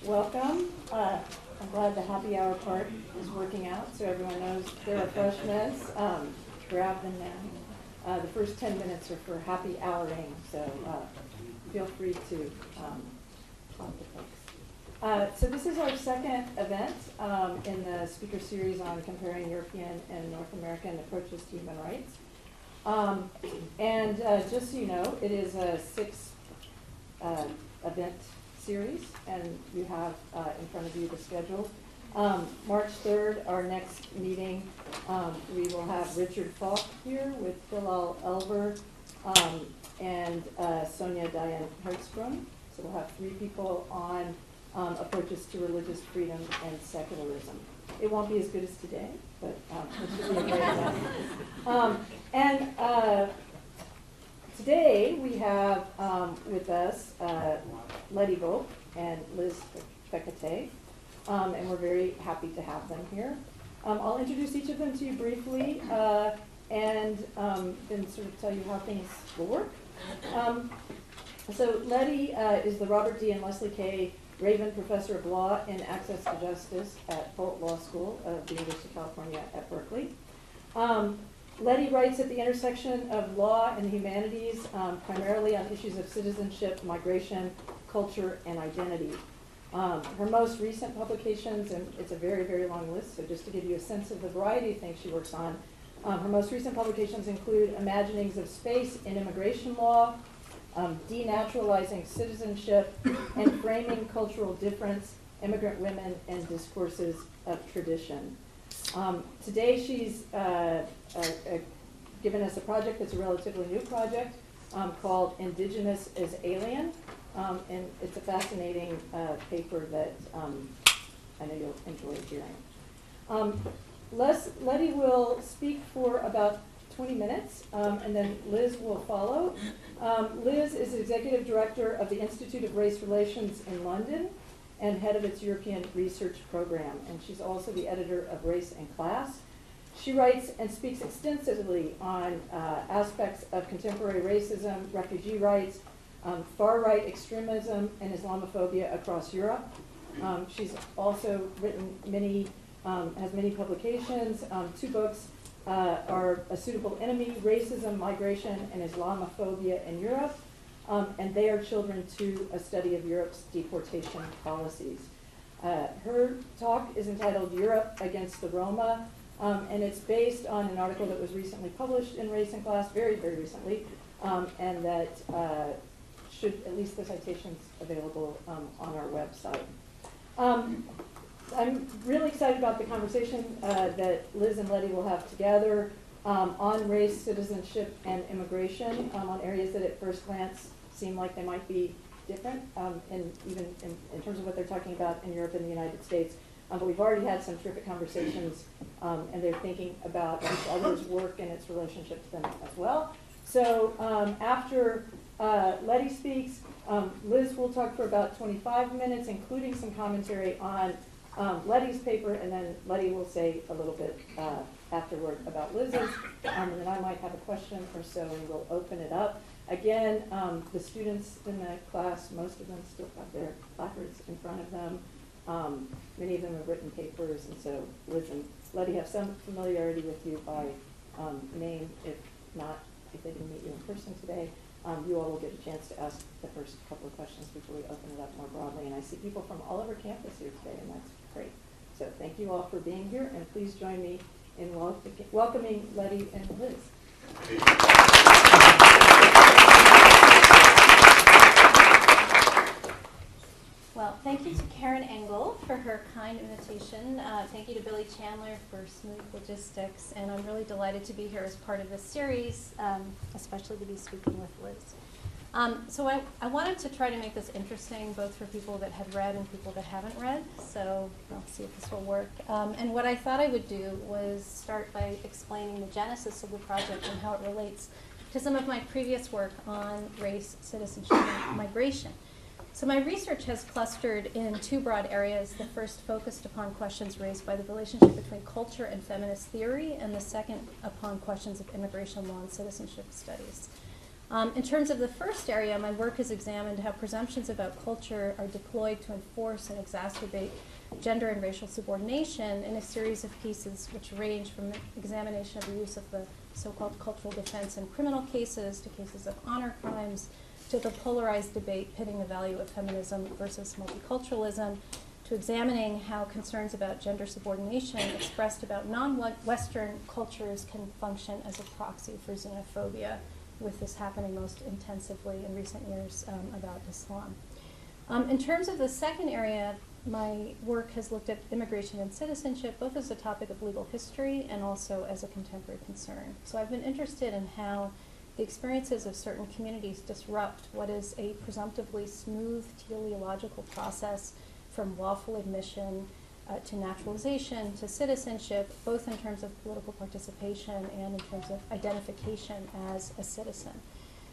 welcome. I'm glad the happy hour part is working out so everyone knows there are refreshments. Grab them now. The first 10 minutes are for happy houring, so feel free to talk to folks. So this is our second event in the speaker series on comparing European and North American approaches to human rights. Just so you know, it is a 6-event series, and you have in front of you the schedule. March 3rd, our next meeting, we will have Richard Falk here with Bilal Elver and Sonia Diane Hertzbrunn. So we'll have 3 people on approaches to religious freedom and secularism. It won't be as good as today, but it should be a great event. Today we have with us Leti Volpp and Liz Fekete, and we're very happy to have them here. I'll introduce each of them to you briefly and then sort of tell you how things will work. So Leti is the Robert D. and Leslie K. Raven Professor of Law and Access to Justice at Polk Law School of the University of California at Berkeley. Leti writes at the intersection of law and the humanities, primarily on issues of citizenship, migration, culture, and identity. Her most recent publications, and it's a very, very long list, so just to give you a sense of the variety of things she works on, her most recent publications include Imaginings of Space in Immigration Law, Denaturalizing Citizenship, and Framing Cultural Difference, Immigrant Women and Discourses of Tradition. Today she's given us a project that's a relatively new project called Indigenous as Alien, and it's a fascinating paper that I know you'll enjoy hearing. Leti will speak for about 20 minutes, and then Liz will follow. Liz is Executive Director of the Institute of Race Relations in London and head of its European Research Program, and she's also the editor of Race and Class. She writes and speaks extensively on aspects of contemporary racism, refugee rights, far-right extremism, and Islamophobia across Europe. She's also written has many publications. 2 books are A Suitable Enemy, Racism, Migration, and Islamophobia in Europe, and They Are Children to a Study of Europe's Deportation Policies. Her talk is entitled Europe Against the Roma, and it's based on an article that was recently published in Race and Class, very, very recently, and that should, at least the citation's available on our website. I'm really excited about the conversation that Liz and Leti will have together on race, citizenship, and immigration, on areas that at first glance seem like they might be different, and even in terms of what they're talking about in Europe and the United States. But we've already had some terrific conversations, and they're thinking about each other's work and its relationship to them as well. So after Leti speaks, Liz will talk for about 25 minutes, including some commentary on Leti's paper, and then Leti will say a little bit afterward about Liz's, and then I might have a question or so, and we'll open it up. Again, the students in the class, most of them still have their placards in front of them. Many of them have written papers, and so Liz and Leti have some familiarity with you by name, if they didn't meet you in person today. You all will get a chance to ask the first couple of questions before we open it up more broadly. And I see people from all over campus here today, and that's great. So thank you all for being here, and please join me in welcoming Leti and Liz. Well, thank you to Karen Engel for her kind invitation. Thank you to Billy Chandler for smooth logistics. And I'm really delighted to be here as part of this series, especially to be speaking with Liz. So I wanted to try to make this interesting, both for people that have read and people that haven't read. So I'll see if this will work. And what I thought I would do was start by explaining the genesis of the project and how it relates to some of my previous work on race, citizenship, and migration. So my research has clustered in 2 broad areas. The first focused upon questions raised by the relationship between culture and feminist theory, and the second upon questions of immigration law and citizenship studies. In terms of the first area, my work has examined how presumptions about culture are deployed to enforce and exacerbate gender and racial subordination in a series of pieces which range from examination of the use of the so-called cultural defense in criminal cases to cases of honor crimes, to the polarized debate pitting the value of feminism versus multiculturalism, to examining how concerns about gender subordination expressed about non-Western cultures can function as a proxy for xenophobia, with this happening most intensively in recent years about Islam. In terms of the second area, my work has looked at immigration and citizenship, both as a topic of legal history and also as a contemporary concern. So I've been interested in how the experiences of certain communities disrupt what is a presumptively smooth teleological process from lawful admission to naturalization to citizenship, both in terms of political participation and in terms of identification as a citizen.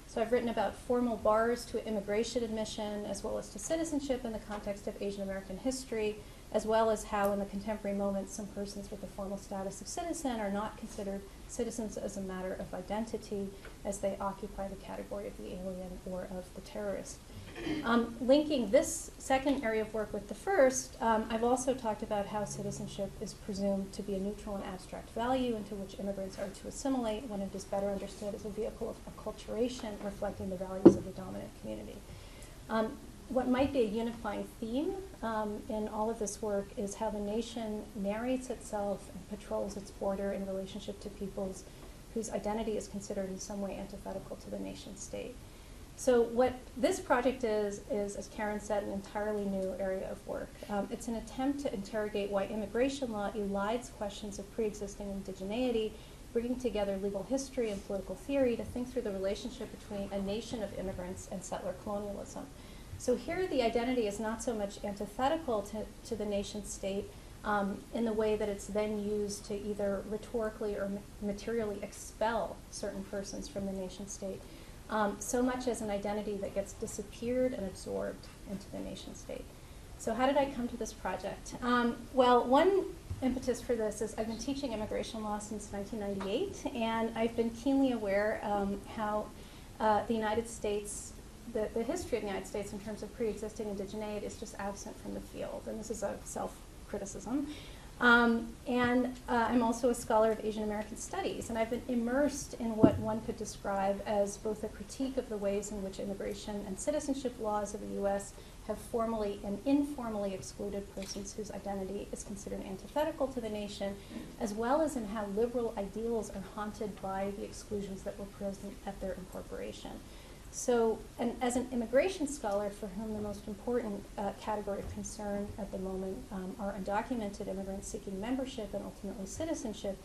So I've written about formal bars to immigration admission as well as to citizenship in the context of Asian American history, as well as how in the contemporary moment some persons with the formal status of citizen are not considered citizens as a matter of identity as they occupy the category of the alien or of the terrorist. Linking this second area of work with the first, I've also talked about how citizenship is presumed to be a neutral and abstract value into which immigrants are to assimilate when it is better understood as a vehicle of acculturation reflecting the values of the dominant community. What might be a unifying theme in all of this work is how the nation narrates itself and patrols its border in relationship to peoples whose identity is considered in some way antithetical to the nation state. So what this project is, as Karen said, an entirely new area of work. It's an attempt to interrogate why immigration law elides questions of pre-existing indigeneity, bringing together legal history and political theory to think through the relationship between a nation of immigrants and settler colonialism. So here the identity is not so much antithetical to the nation state in the way that it's then used to either rhetorically or materially expel certain persons from the nation state, so much as an identity that gets disappeared and absorbed into the nation state. So how did I come to this project? Well, one impetus for this is I've been teaching immigration law since 1998, and I've been keenly aware how the United States, the history of the United States in terms of pre-existing indigeneity is just absent from the field, and this is a self-criticism. I'm also a scholar of Asian American studies, and I've been immersed in what one could describe as both a critique of the ways in which immigration and citizenship laws of the U.S. have formally and informally excluded persons whose identity is considered antithetical to the nation, as well as in how liberal ideals are haunted by the exclusions that were present at their incorporation. So, and as an immigration scholar for whom the most important category of concern at the moment are undocumented immigrants seeking membership and ultimately citizenship,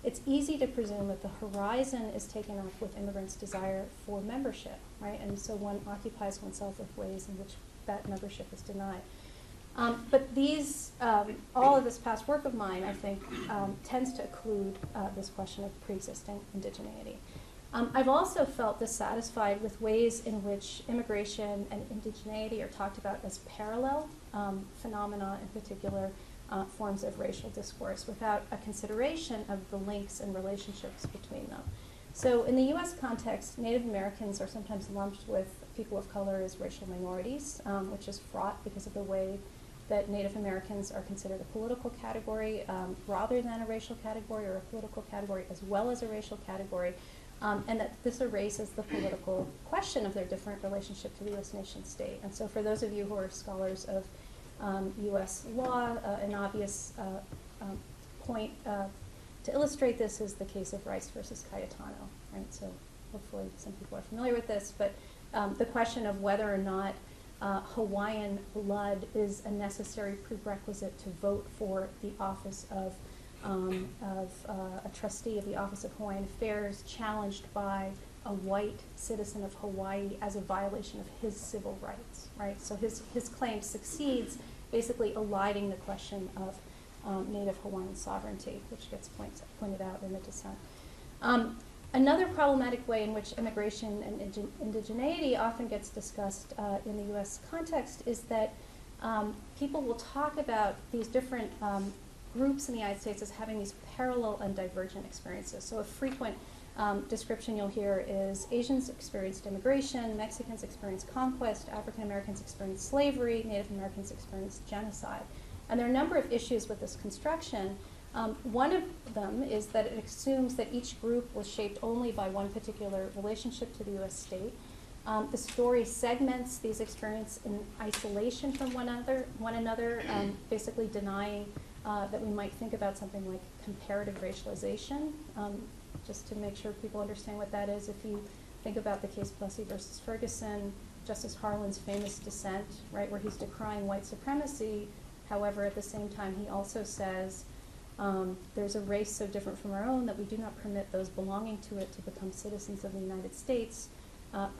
it's easy to presume that the horizon is taken up with immigrants' desire for membership, right? And so one occupies oneself with ways in which that membership is denied. But these, all of this past work of mine, I think, tends to occlude this question of pre-existing indigeneity. I've also felt dissatisfied with ways in which immigration and indigeneity are talked about as parallel phenomena, in particular forms of racial discourse, without a consideration of the links and relationships between them. So in the US context, Native Americans are sometimes lumped with people of color as racial minorities, which is fraught because of the way that Native Americans are considered a political category rather than a racial category, or a political category as well as a racial category. And that this erases the political question of their different relationship to the U.S. nation state. And so for those of you who are scholars of U.S. law, an obvious point to illustrate this is the case of Rice versus Cayetano, right? So hopefully some people are familiar with this, but the question of whether or not Hawaiian blood is a necessary prerequisite to vote for the office of a trustee of the Office of Hawaiian Affairs, challenged by a white citizen of Hawaii as a violation of his civil rights, right? So his claim succeeds, basically eliding the question of Native Hawaiian sovereignty, which gets pointed out in the dissent. Another problematic way in which immigration and indigeneity often gets discussed in the U.S. context is that people will talk about these different groups in the United States as having these parallel and divergent experiences. So a frequent description you'll hear is Asians experienced immigration, Mexicans experienced conquest, African Americans experienced slavery, Native Americans experienced genocide. And there are a number of issues with this construction. One of them is that it assumes that each group was shaped only by one particular relationship to the US state. The story segments these experiences in isolation from one another, basically denying that we might think about something like comparative racialization. Just to make sure people understand what that is, if you think about the case Plessy versus Ferguson, Justice Harlan's famous dissent, right, where he's decrying white supremacy. However, at the same time, he also says, there's a race so different from our own that we do not permit those belonging to it to become citizens of the United States.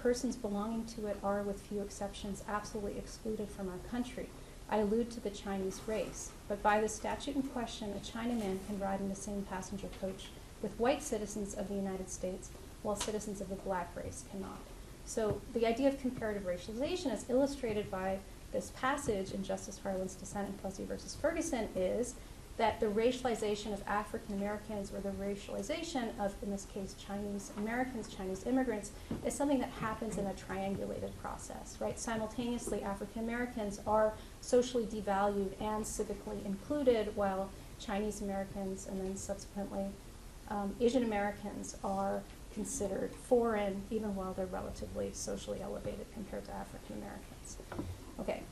Persons belonging to it are, with few exceptions, absolutely excluded from our country. I allude to the Chinese race, but by the statute in question, a Chinaman can ride in the same passenger coach with white citizens of the United States, while citizens of the black race cannot. So the idea of comparative racialization, as illustrated by this passage in Justice Harlan's dissent in Plessy versus Ferguson, is that the racialization of African Americans, or the racialization of, in this case, Chinese Americans, Chinese immigrants, is something that happens in a triangulated process, right? Simultaneously, African Americans are socially devalued and civically included, while Chinese Americans and then subsequently Asian Americans are considered foreign, even while they're relatively socially elevated compared to African Americans. Okay.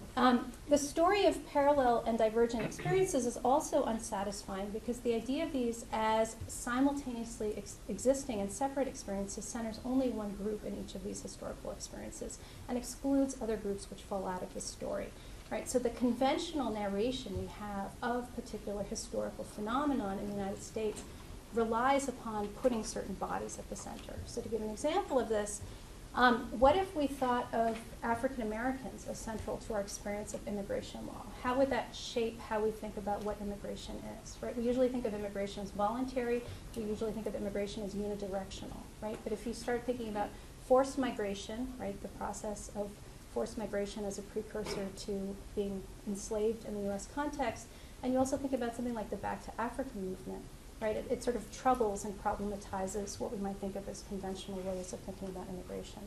The story of parallel and divergent experiences is also unsatisfying because the idea of these as simultaneously existing and separate experiences centers only one group in each of these historical experiences and excludes other groups which fall out of the story. Right? So the conventional narration we have of particular historical phenomenon in the United States relies upon putting certain bodies at the center. So to give an example of this, what if we thought of African Americans as central to our experience of immigration law? How would that shape how we think about what immigration is, right? We usually think of immigration as voluntary. We usually think of immigration as unidirectional, right? But if you start thinking about forced migration, right, the process of forced migration as a precursor to being enslaved in the US context, and you also think about something like the Back to Africa movement, right? It sort of troubles and problematizes what we might think of as conventional ways of thinking about immigration.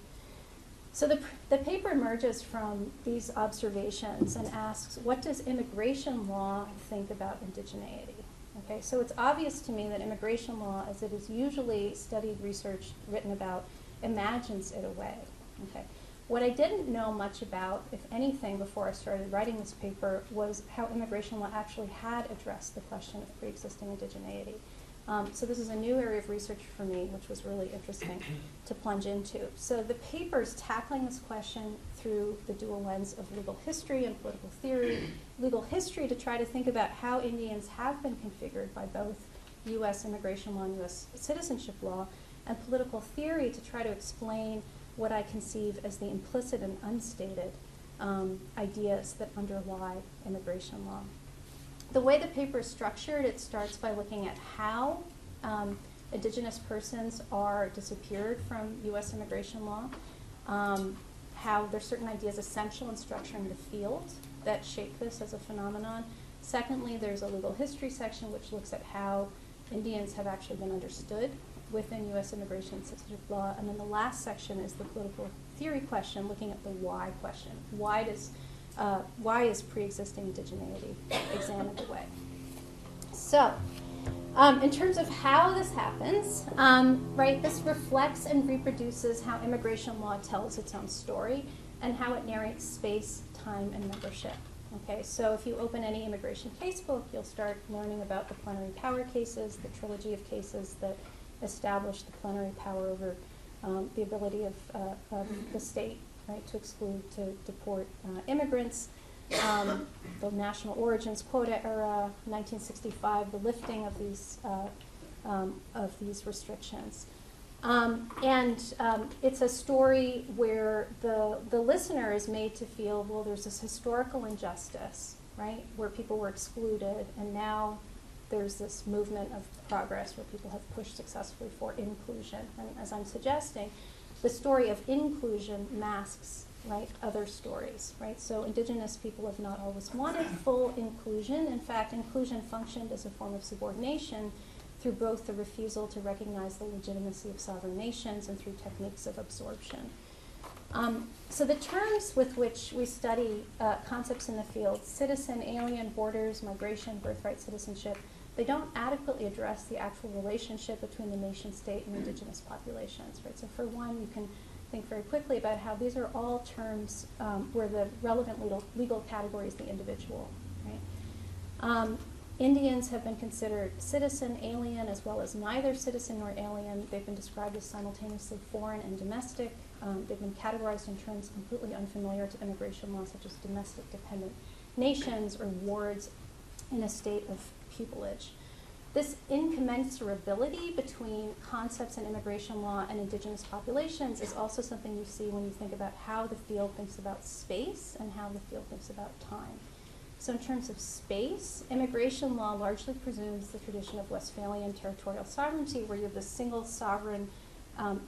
So the paper emerges from these observations and asks, what does immigration law think about indigeneity? Okay, so it's obvious to me that immigration law, as it is usually studied, researched, written about, imagines it away. Okay. What I didn't know much about, if anything, before I started writing this paper was how immigration law actually had addressed the question of pre-existing indigeneity. So this is a new area of research for me, which was really interesting to plunge into. So the paper's tackling this question through the dual lens of legal history and political theory. Legal history to try to think about how Indians have been configured by both US immigration law and US citizenship law, and political theory to try to explain what I conceive as the implicit and unstated ideas that underlie immigration law. The way the paper is structured, it starts by looking at how indigenous persons are disappeared from US immigration law, how there's certain ideas essential in structuring the field that shape this as a phenomenon. Secondly, there's a legal history section which looks at how Indians have actually been understood within US immigration and citizenship law. And then the last section is the political theory question, looking at the why question. Why is pre-existing indigeneity examined away? So, in terms of how this happens, right, this reflects and reproduces how immigration law tells its own story and how it narrates space, time, and membership. Okay, so if you open any immigration casebook, you'll start learning about the plenary power cases, the trilogy of cases that establish the plenary power over the ability of the state, right, to exclude, to deport immigrants, the national origins quota era, 1965, the lifting of these restrictions. It's a story where the listener is made to feel, well, there's this historical injustice, right, where people were excluded, and now there's this movement of progress where people have pushed successfully for inclusion. And as I'm suggesting, the story of inclusion masks, right, other stories, right? So indigenous people have not always wanted full inclusion. In fact, inclusion functioned as a form of subordination through both the refusal to recognize the legitimacy of sovereign nations and through techniques of absorption. So the terms with which we study concepts in the field, citizen, alien, borders, migration, birthright citizenship, they don't adequately address the actual relationship between the nation state and indigenous populations, right? So for one, you can think very quickly about how these are all terms where the relevant legal category is the individual, right? Indians have been considered citizen, alien, as well as neither citizen nor alien. They've been described as simultaneously foreign and domestic. They've been categorized in terms completely unfamiliar to immigration law, such as domestic dependent nations or wards in a state of pupillage. This incommensurability between concepts in immigration law and indigenous populations is also something you see when you think about how the field thinks about space and how the field thinks about time. So in terms of space, immigration law largely presumes the tradition of Westphalian territorial sovereignty, where you have the single sovereign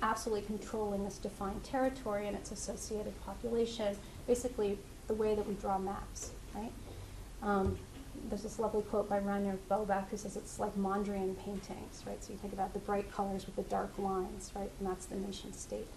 absolutely controlling this defined territory and its associated population, basically the way that we draw maps, right? There's this lovely quote by Rainer Bobach who says it's like Mondrian paintings, right? So you think about the bright colors with the dark lines, right? And that's the nation state.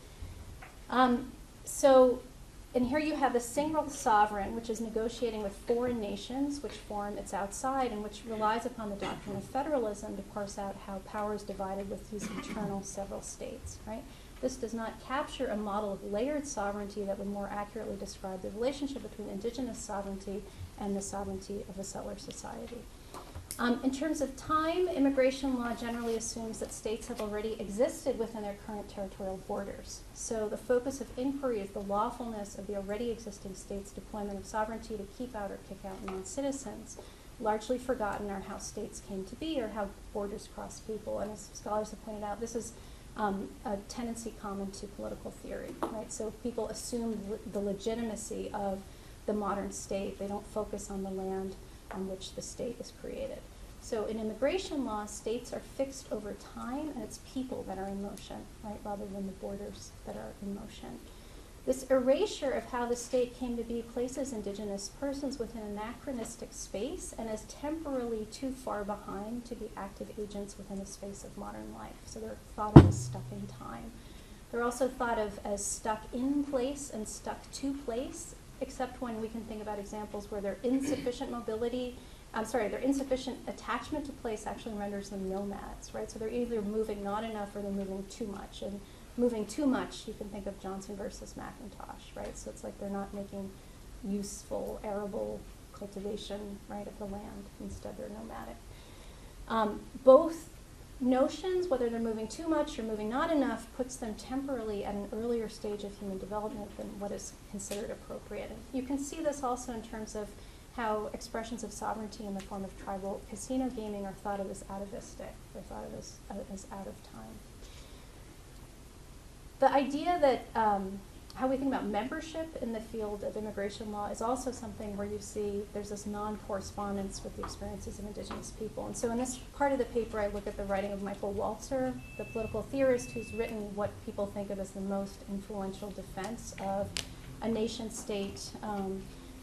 And here you have a single sovereign, which is negotiating with foreign nations, which form its outside, and which relies upon the doctrine of federalism to parse out how power is divided with these internal several states, right? This does not capture a model of layered sovereignty that would more accurately describe the relationship between indigenous sovereignty and the sovereignty of a settler society. In terms of time, immigration law generally assumes that states have already existed within their current territorial borders. So the focus of inquiry is the lawfulness of the already existing state's deployment of sovereignty to keep out or kick out non-citizens. Largely forgotten are how states came to be or how borders cross people. And as scholars have pointed out, this is a tendency common to political theory, right? So people assume the legitimacy of the modern state. They don't focus on the land on which the state is created. So in immigration law, states are fixed over time, and it's people that are in motion, right, rather than the borders that are in motion. This erasure of how the state came to be places indigenous persons within anachronistic space and as temporally too far behind to be active agents within the space of modern life. So they're thought of as stuck in time. They're also thought of as stuck in place and stuck to place, except when we can think about examples where their insufficient their insufficient attachment to place actually renders them nomads, right? So they're either moving not enough or they're moving too much. And moving too much, you can think of Johnson versus McIntosh, right? So it's like they're not making useful, arable cultivation, right, of the land. Instead, they're nomadic. Both notions, whether they're moving too much or moving not enough, puts them temporarily at an earlier stage of human development than what is considered appropriate. And you can see this also in terms of how expressions of sovereignty in the form of tribal casino gaming are thought of as atavistic. They're thought of as out of time. The idea that how we think about membership in the field of immigration law is also something where you see there's this non-correspondence with the experiences of indigenous people. And so in this part of the paper, I look at the writing of Michael Walzer, the political theorist who's written what people think of as the most influential defense of a nation state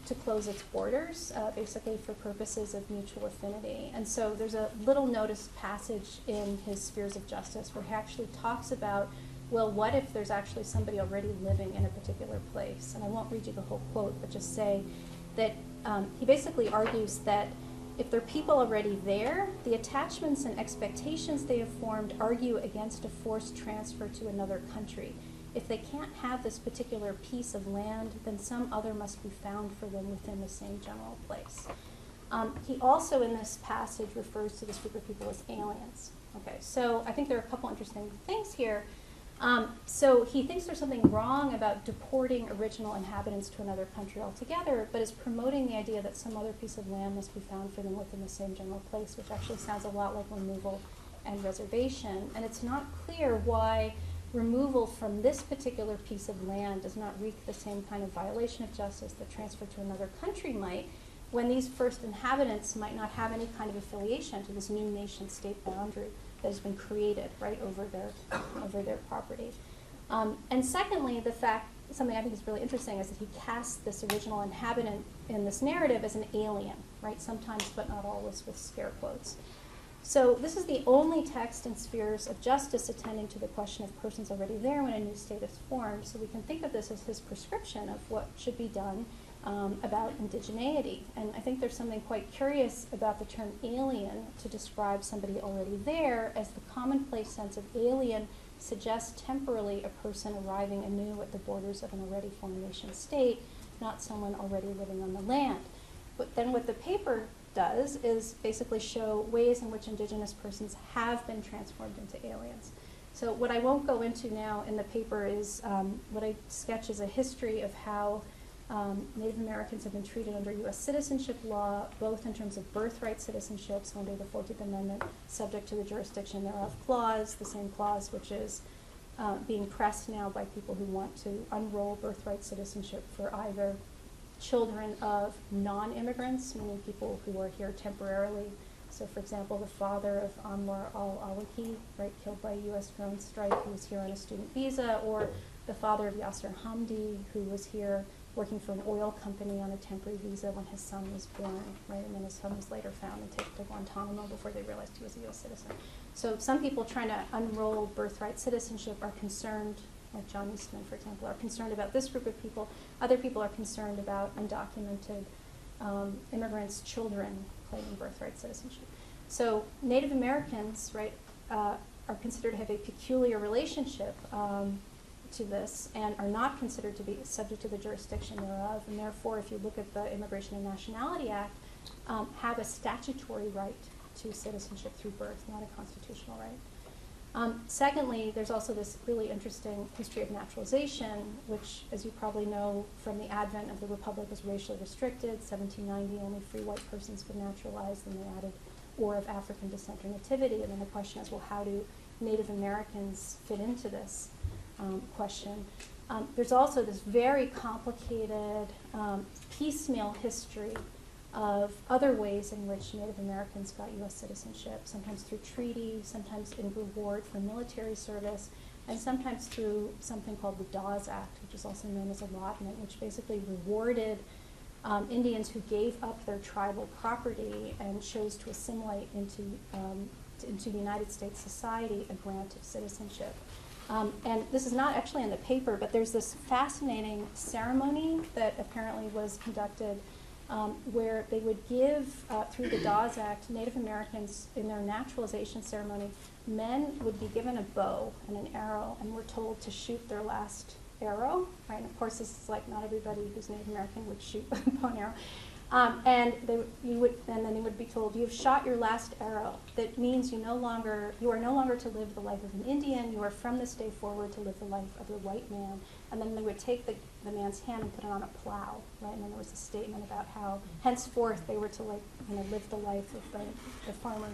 to close its borders, basically for purposes of mutual affinity. And so there's a little noticed passage in his Spheres of Justice where he actually talks about, well, what if there's actually somebody already living in a particular place? And I won't read you the whole quote, but just say that he basically argues that if there are people already there, the attachments and expectations they have formed argue against a forced transfer to another country. If they can't have this particular piece of land, then some other must be found for them within the same general place. He also, in this passage, refers to this group of people as aliens. Okay, so I think there are a couple interesting things here. So he thinks there's something wrong about deporting original inhabitants to another country altogether, but is promoting the idea that some other piece of land must be found for them within the same general place, which actually sounds a lot like removal and reservation. And it's not clear why removal from this particular piece of land does not wreak the same kind of violation of justice that transfer to another country might, when these first inhabitants might not have any kind of affiliation to this new nation-state boundary that has been created right over their property. And secondly, the fact, something I think is really interesting, is that he casts this original inhabitant in this narrative as an alien, right? Sometimes, but not always, with scare quotes. So this is the only text in spheres of justice attending to the question of persons already there when a new state is formed. So we can think of this as his prescription of what should be done about indigeneity. And I think there's something quite curious about the term alien to describe somebody already there, as the commonplace sense of alien suggests temporarily a person arriving anew at the borders of an already formed nation state, not someone already living on the land. But then what the paper does is basically show ways in which indigenous persons have been transformed into aliens. So what I won't go into now in the paper is what I sketch is a history of how Native Americans have been treated under U.S. citizenship law, both in terms of birthright citizenship, so under the 14th Amendment, subject to the jurisdiction thereof clause, the same clause which is being pressed now by people who want to unroll birthright citizenship for either children of non-immigrants, meaning people who are here temporarily. So for example, the father of Anwar al-Awlaki, right, killed by a U.S. drone strike, who was here on a student visa, or the father of Yasser Hamdi, who was here working for an oil company on a temporary visa when his son was born, right, and then his son was later found and taken to Guantanamo before they realized he was a U.S. citizen. So some people trying to unroll birthright citizenship are concerned, like John Eastman, for example, are concerned about this group of people. Other people are concerned about undocumented immigrants' children claiming birthright citizenship. So Native Americans, right, are considered to have a peculiar relationship to this and are not considered to be subject to the jurisdiction thereof, and therefore, if you look at the Immigration and Nationality Act, have a statutory right to citizenship through birth, not a constitutional right. Secondly, there's also this really interesting history of naturalization, which, as you probably know, from the advent of the Republic was racially restricted. 1790, only free white persons could naturalize, and they added or of African descent or nativity. And then the question is, well, how do Native Americans fit into this question? There's also this very complicated piecemeal history of other ways in which Native Americans got U.S. citizenship, sometimes through treaty, sometimes in reward for military service, and sometimes through something called the Dawes Act, which is also known as allotment, which basically rewarded Indians who gave up their tribal property and chose to assimilate into United States society a grant of citizenship. And this is not actually in the paper, but there's this fascinating ceremony that apparently was conducted where they would give, through the Dawes Act, Native Americans in their naturalization ceremony, men would be given a bow and an arrow and were told to shoot their last arrow, right? And of course, this is like not everybody who's Native American would shoot a bow and arrow. And then they would be told, you've shot your last arrow. That means you are no longer to live the life of an Indian. You are from this day forward to live the life of the white man. And then they would take the man's hand and put it on a plow, right? And then there was a statement about how henceforth they were to live the life of the farmer.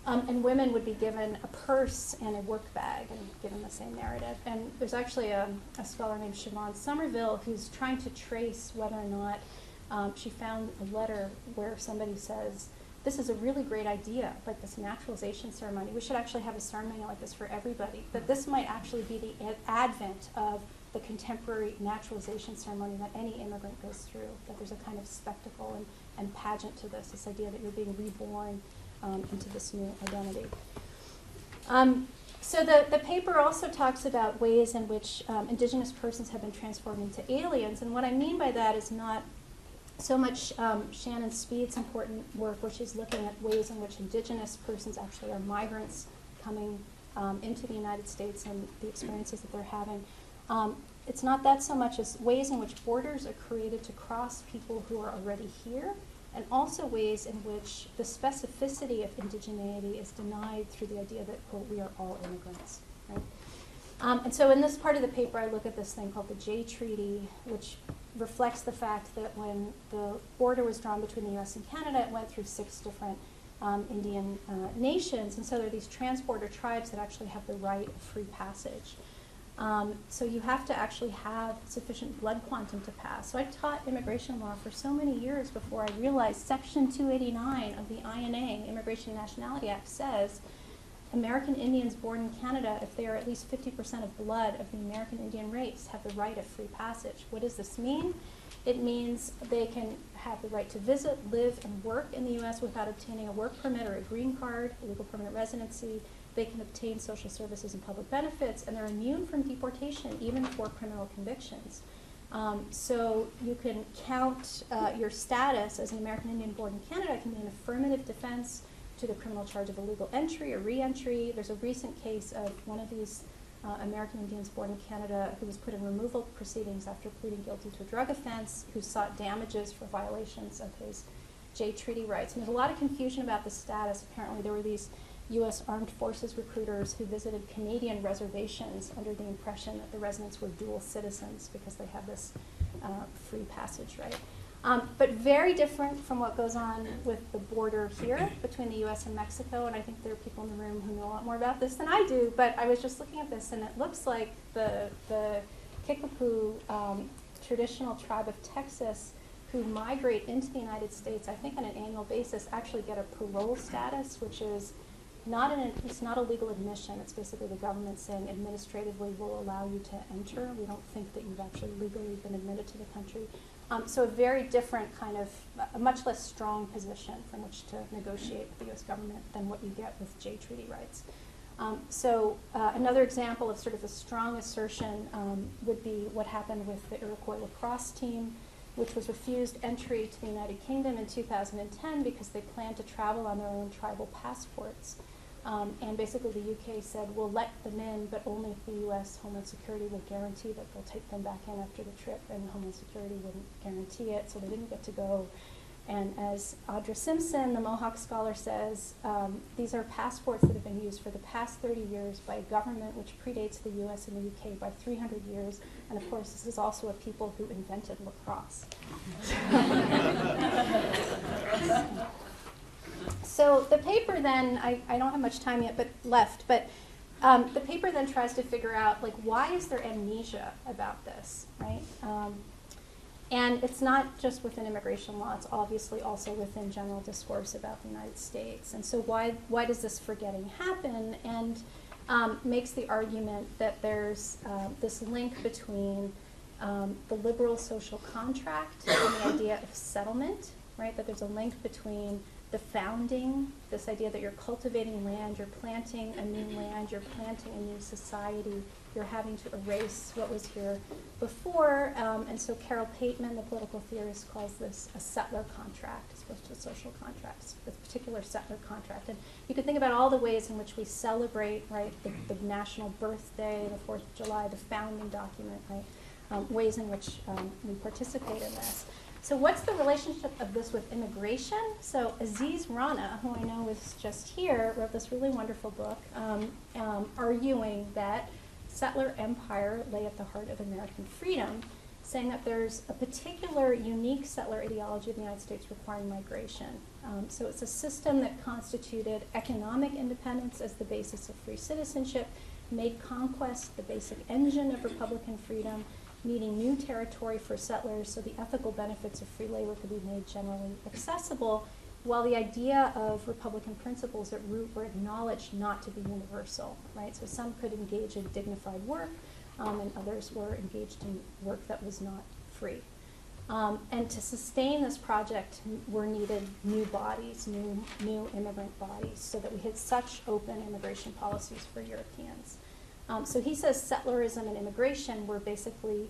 And women would be given a purse and a work bag and given the same narrative. And there's actually a scholar named Siobhan Somerville who's trying to trace whether or not she found a letter where somebody says, this is a really great idea, like this naturalization ceremony. We should actually have a ceremony like this for everybody. That this might actually be the advent of the contemporary naturalization ceremony that any immigrant goes through, that there's a kind of spectacle and pageant to this idea that you're being reborn into this new identity. So the paper also talks about ways in which indigenous persons have been transformed into aliens, and what I mean by that is not so much Shannon Speed's important work, where she's looking at ways in which indigenous persons actually are migrants coming into the United States and the experiences that they're having. It's not that so much as ways in which borders are created to cross people who are already here, and also ways in which the specificity of indigeneity is denied through the idea that, quote, we are all immigrants, right? And so in this part of the paper, I look at this thing called the Jay Treaty, which reflects the fact that when the border was drawn between the US and Canada, it went through 6 different Indian nations, and so there are these transborder tribes that actually have the right of free passage. So you have to actually have sufficient blood quantum to pass. So I taught immigration law for so many years before I realized Section 289 of the INA, Immigration and Nationality Act, says American Indians born in Canada, if they are at least 50% of blood of the American Indian race, have the right of free passage. What does this mean? It means they can have the right to visit, live, and work in the U.S. without obtaining a work permit or a green card, a legal permanent residency. They can obtain social services and public benefits, and they're immune from deportation, even for criminal convictions. So you can count your status as an American Indian born in Canada. It can be an affirmative defense to the criminal charge of illegal entry or re-entry. There's a recent case of one of these American Indians born in Canada who was put in removal proceedings after pleading guilty to a drug offense, who sought damages for violations of his Jay Treaty rights. And there's a lot of confusion about the status. Apparently there were these U.S. Armed Forces recruiters who visited Canadian reservations under the impression that the residents were dual citizens because they have this free passage right. But very different from what goes on with the border here between the U.S. and Mexico, and I think there are people in the room who know a lot more about this than I do, but I was just looking at this, and it looks like the Kickapoo traditional tribe of Texas who migrate into the United States, I think on an annual basis, actually get a parole status, which is it's not a legal admission. It's basically the government saying administratively we'll allow you to enter. We don't think that you've actually legally been admitted to the country. So a very different kind of, a much less strong position from which to negotiate with the U.S. government than what you get with Jay Treaty rights. Another example of sort of a strong assertion would be what happened with the Iroquois lacrosse team, which was refused entry to the United Kingdom in 2010 because they planned to travel on their own tribal passports. And basically the UK said, we'll let them in, but only if the US Homeland Security will guarantee that they'll take them back in after the trip, and Homeland Security wouldn't guarantee it, so they didn't get to go. And as Audra Simpson, the Mohawk scholar, says, these are passports that have been used for the past 30 years by a government which predates the US and the UK by 300 years. And of course, this is also a people who invented lacrosse. So the paper then, I don't have much time yet left, but the paper then tries to figure out, like, why is there amnesia about this, right? And it's not just within immigration law, it's obviously also within general discourse about the United States. And so why does this forgetting happen? And makes the argument that there's this link between the liberal social contract and the idea of settlement, right? That there's a link between the founding, this idea that you're cultivating land, you're planting a new land, you're planting a new society, you're having to erase what was here before. And so Carol Pateman, the political theorist, calls this a settler contract as opposed to a social contract, this particular settler contract. And you can think about all the ways in which we celebrate, right, the national birthday, the 4th of July, the founding document, right, ways in which we participate in this. So what's the relationship of this with immigration? So Aziz Rana, who I know is just here, wrote this really wonderful book arguing that settler empire lay at the heart of American freedom, saying that there's a particular unique settler ideology of the United States requiring migration. So it's a system that constituted economic independence as the basis of free citizenship, made conquest the basic engine of Republican freedom, needing new territory for settlers so the ethical benefits of free labor could be made generally accessible, while the idea of Republican principles at root were acknowledged not to be universal, right? So some could engage in dignified work, and others were engaged in work that was not free. And to sustain this project were needed new bodies, new immigrant bodies, so that we had such open immigration policies for Europeans. So he says settlerism and immigration were basically,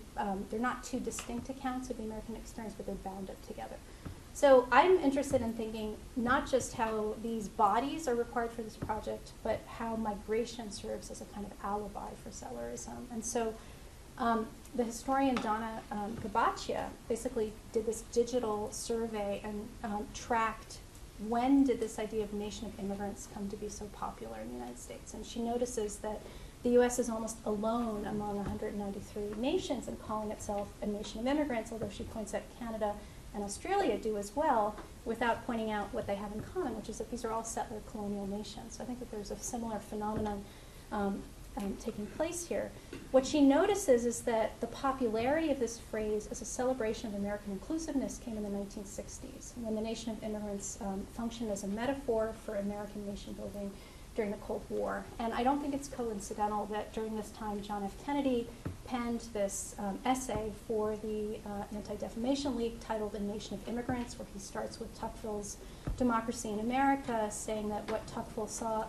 they're not two distinct accounts of the American experience, but they're bound up together. So I'm interested in thinking not just how these bodies are required for this project, but how migration serves as a kind of alibi for settlerism. And so the historian Donna Gabaccia basically did this digital survey and tracked when did this idea of nation of immigrants come to be so popular in the United States. And she notices that the U.S. is almost alone among 193 nations in calling itself a nation of immigrants, although she points out Canada and Australia do as well, without pointing out what they have in common, which is that these are all settler colonial nations. So I think that there's a similar phenomenon taking place here. What she notices is that the popularity of this phrase as a celebration of American inclusiveness came in the 1960s, when the nation of immigrants functioned as a metaphor for American nation building during the Cold War. And I don't think it's coincidental that during this time John F. Kennedy penned this essay for the Anti-Defamation League titled A Nation of Immigrants, where he starts with Tocqueville's Democracy in America, saying that what Tocqueville saw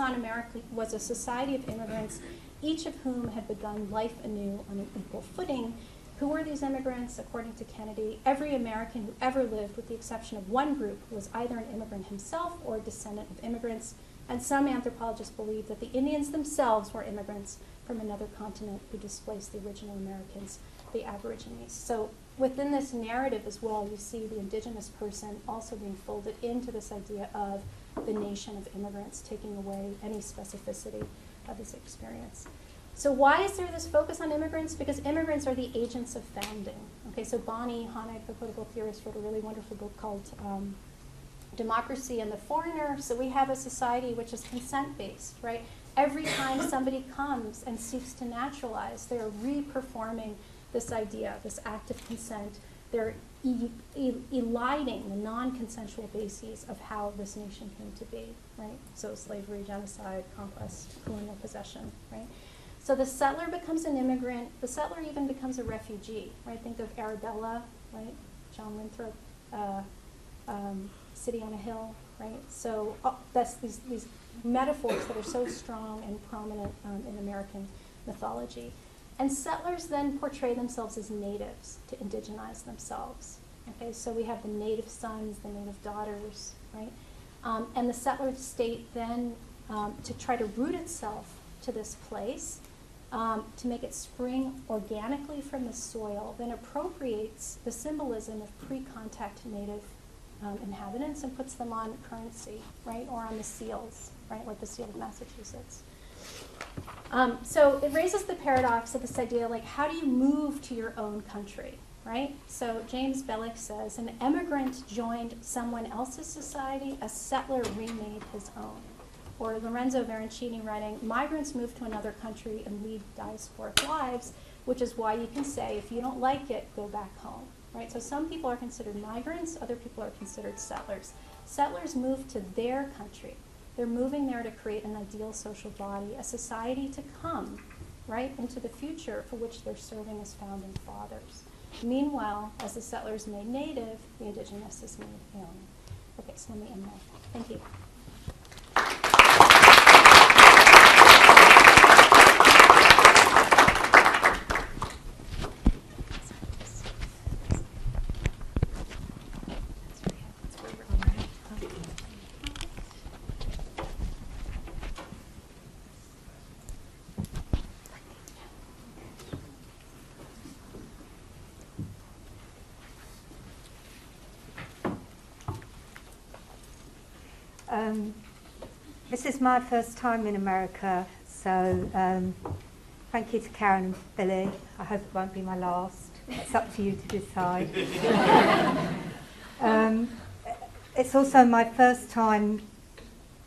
in America was a society of immigrants, each of whom had begun life anew on an equal footing. Who were these immigrants? According to Kennedy, every American who ever lived, with the exception of one group, was either an immigrant himself or a descendant of immigrants. And some anthropologists believe that the Indians themselves were immigrants from another continent who displaced the original Americans, the Aborigines. So within this narrative as well, you see the indigenous person also being folded into this idea of the nation of immigrants, taking away any specificity of this experience. So why is there this focus on immigrants? Because immigrants are the agents of founding. Okay, so Bonnie Honig, the political theorist, wrote a really wonderful book called Democracy and the Foreigner. So we have a society which is consent-based, right? Every time somebody comes and seeks to naturalize, they're re-performing this idea, this act of consent. They're eliding the non-consensual bases of how this nation came to be, right? So slavery, genocide, conquest, colonial possession, right? So the settler becomes an immigrant. The settler even becomes a refugee, right? Think of Arabella, right? John Winthrop, City on a Hill, right? So that's these metaphors that are so strong and prominent in American mythology. And settlers then portray themselves as natives to indigenize themselves. Okay, so we have the native sons, the native daughters, right? And the settler state then, to try to root itself to this place, to make it spring organically from the soil, then appropriates the symbolism of pre-contact native inhabitants and puts them on currency, right, or on the seals, right, like the seal of Massachusetts. So it raises the paradox of this idea, like, how do you move to your own country, right? So James Bellick says, an emigrant joined someone else's society, a settler remade his own. Or Lorenzo Verancini writing, migrants move to another country and lead diasporic lives, which is why you can say, if you don't like it, go back home, right? So some people are considered migrants, other people are considered settlers. Settlers move to their country. They're moving there to create an ideal social body, a society to come, right, into the future for which they're serving as founding fathers. Meanwhile, as the settlers made native, the indigenous is made alien. Okay, so let me end there. Thank you. This is my first time in America, so thank you to Karen and Billy. I hope it won't be my last. It's up to you to decide. It's also my first time,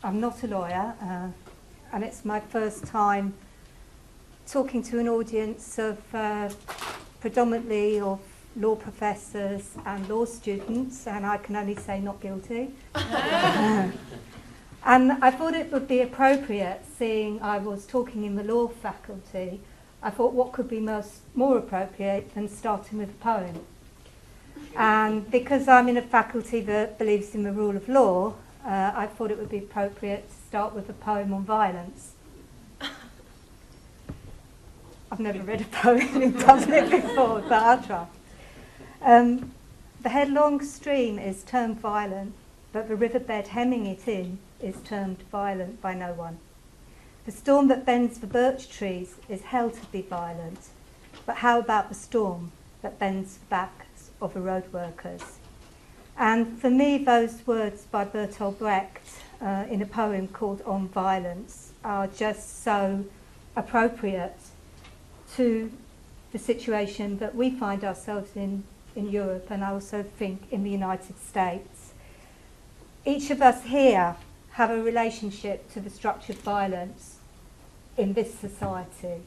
I'm not a lawyer, and it's my first time talking to an audience of predominantly of law professors and law students, and I can only say not guilty. And I thought it would be appropriate, seeing I was talking in the law faculty, I thought what could be more appropriate than starting with a poem. And because I'm in a faculty that believes in the rule of law, I thought it would be appropriate to start with a poem on violence. I've never read a poem in public before, but I'll try. The headlong stream is termed violent, but the riverbed hemming it in is termed violent by no one. The storm that bends the birch trees is held to be violent, but how about the storm that bends the backs of the road workers? And for me, those words by Bertolt Brecht in a poem called On Violence are just so appropriate to the situation that we find ourselves in Europe, and I also think in the United States. Each of us here have a relationship to the structured violence in this society.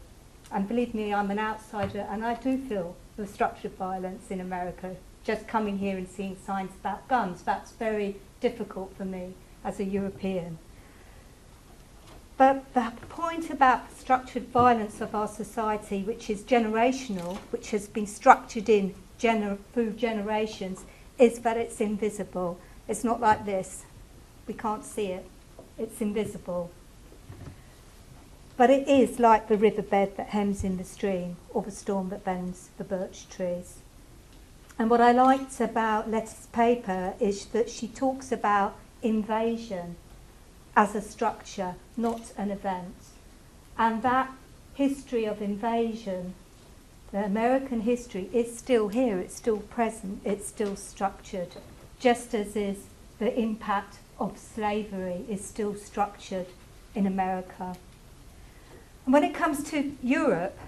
And believe me, I'm an outsider, and I do feel the structured violence in America. Just coming here and seeing signs about guns, that's very difficult for me as a European. But the point about the structured violence of our society, which is generational, which has been structured in through generations, is that it's invisible. It's not like this. We can't see it. It's invisible. But it is like the riverbed that hems in the stream, or the storm that bends the birch trees. And what I liked about Leti's paper is that she talks about invasion as a structure, not an event. And that history of invasion, the American history, is still here, it's still present, it's still structured, just as is the impact of slavery is still structured in America. And when it comes to Europe,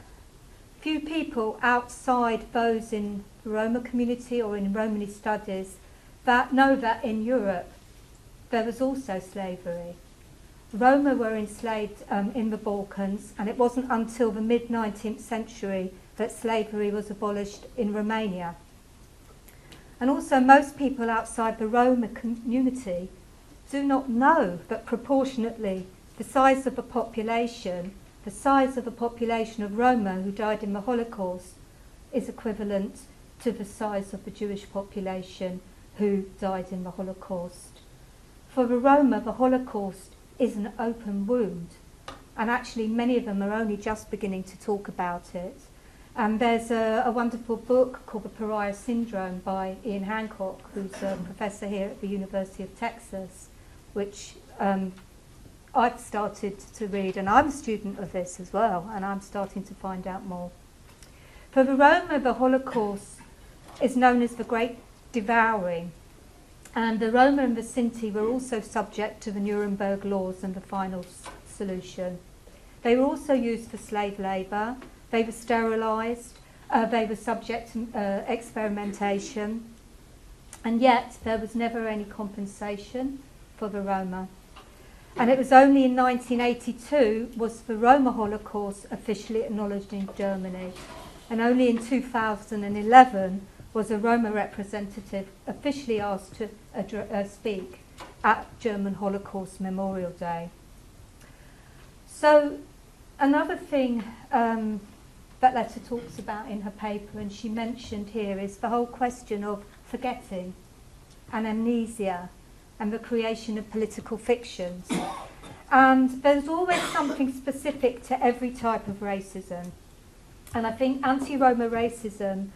few people outside those in the Roma community or in Romani studies that know that in Europe there was also slavery. Roma were enslaved in the Balkans, and it wasn't until the mid-19th century that slavery was abolished in Romania. And also most people outside the Roma community do not know that proportionately the size of the population of Roma who died in the Holocaust is equivalent to the size of the Jewish population who died in the Holocaust. For the Roma, the Holocaust is an open wound, and actually many of them are only just beginning to talk about it. And there's a wonderful book called The Pariah Syndrome by Ian Hancock, who's a professor here at the University of Texas, which I've started to read, and I'm a student of this as well, and I'm starting to find out more. For the Roma, the Holocaust is known as the Great Devouring, and the Roma and the Sinti were also subject to the Nuremberg laws and the final solution. They were also used for slave labour, they were sterilised, they were subject to experimentation, and yet there was never any compensation for the Roma. And it was only in 1982 was the Roma Holocaust officially acknowledged in Germany. And only in 2011 was a Roma representative officially asked to speak at German Holocaust Memorial Day. So another thing that Leti talks about in her paper, and she mentioned here, is the whole question of forgetting and amnesia and the creation of political fictions. And there's always something specific to every type of racism. And I think anti-Roma racism,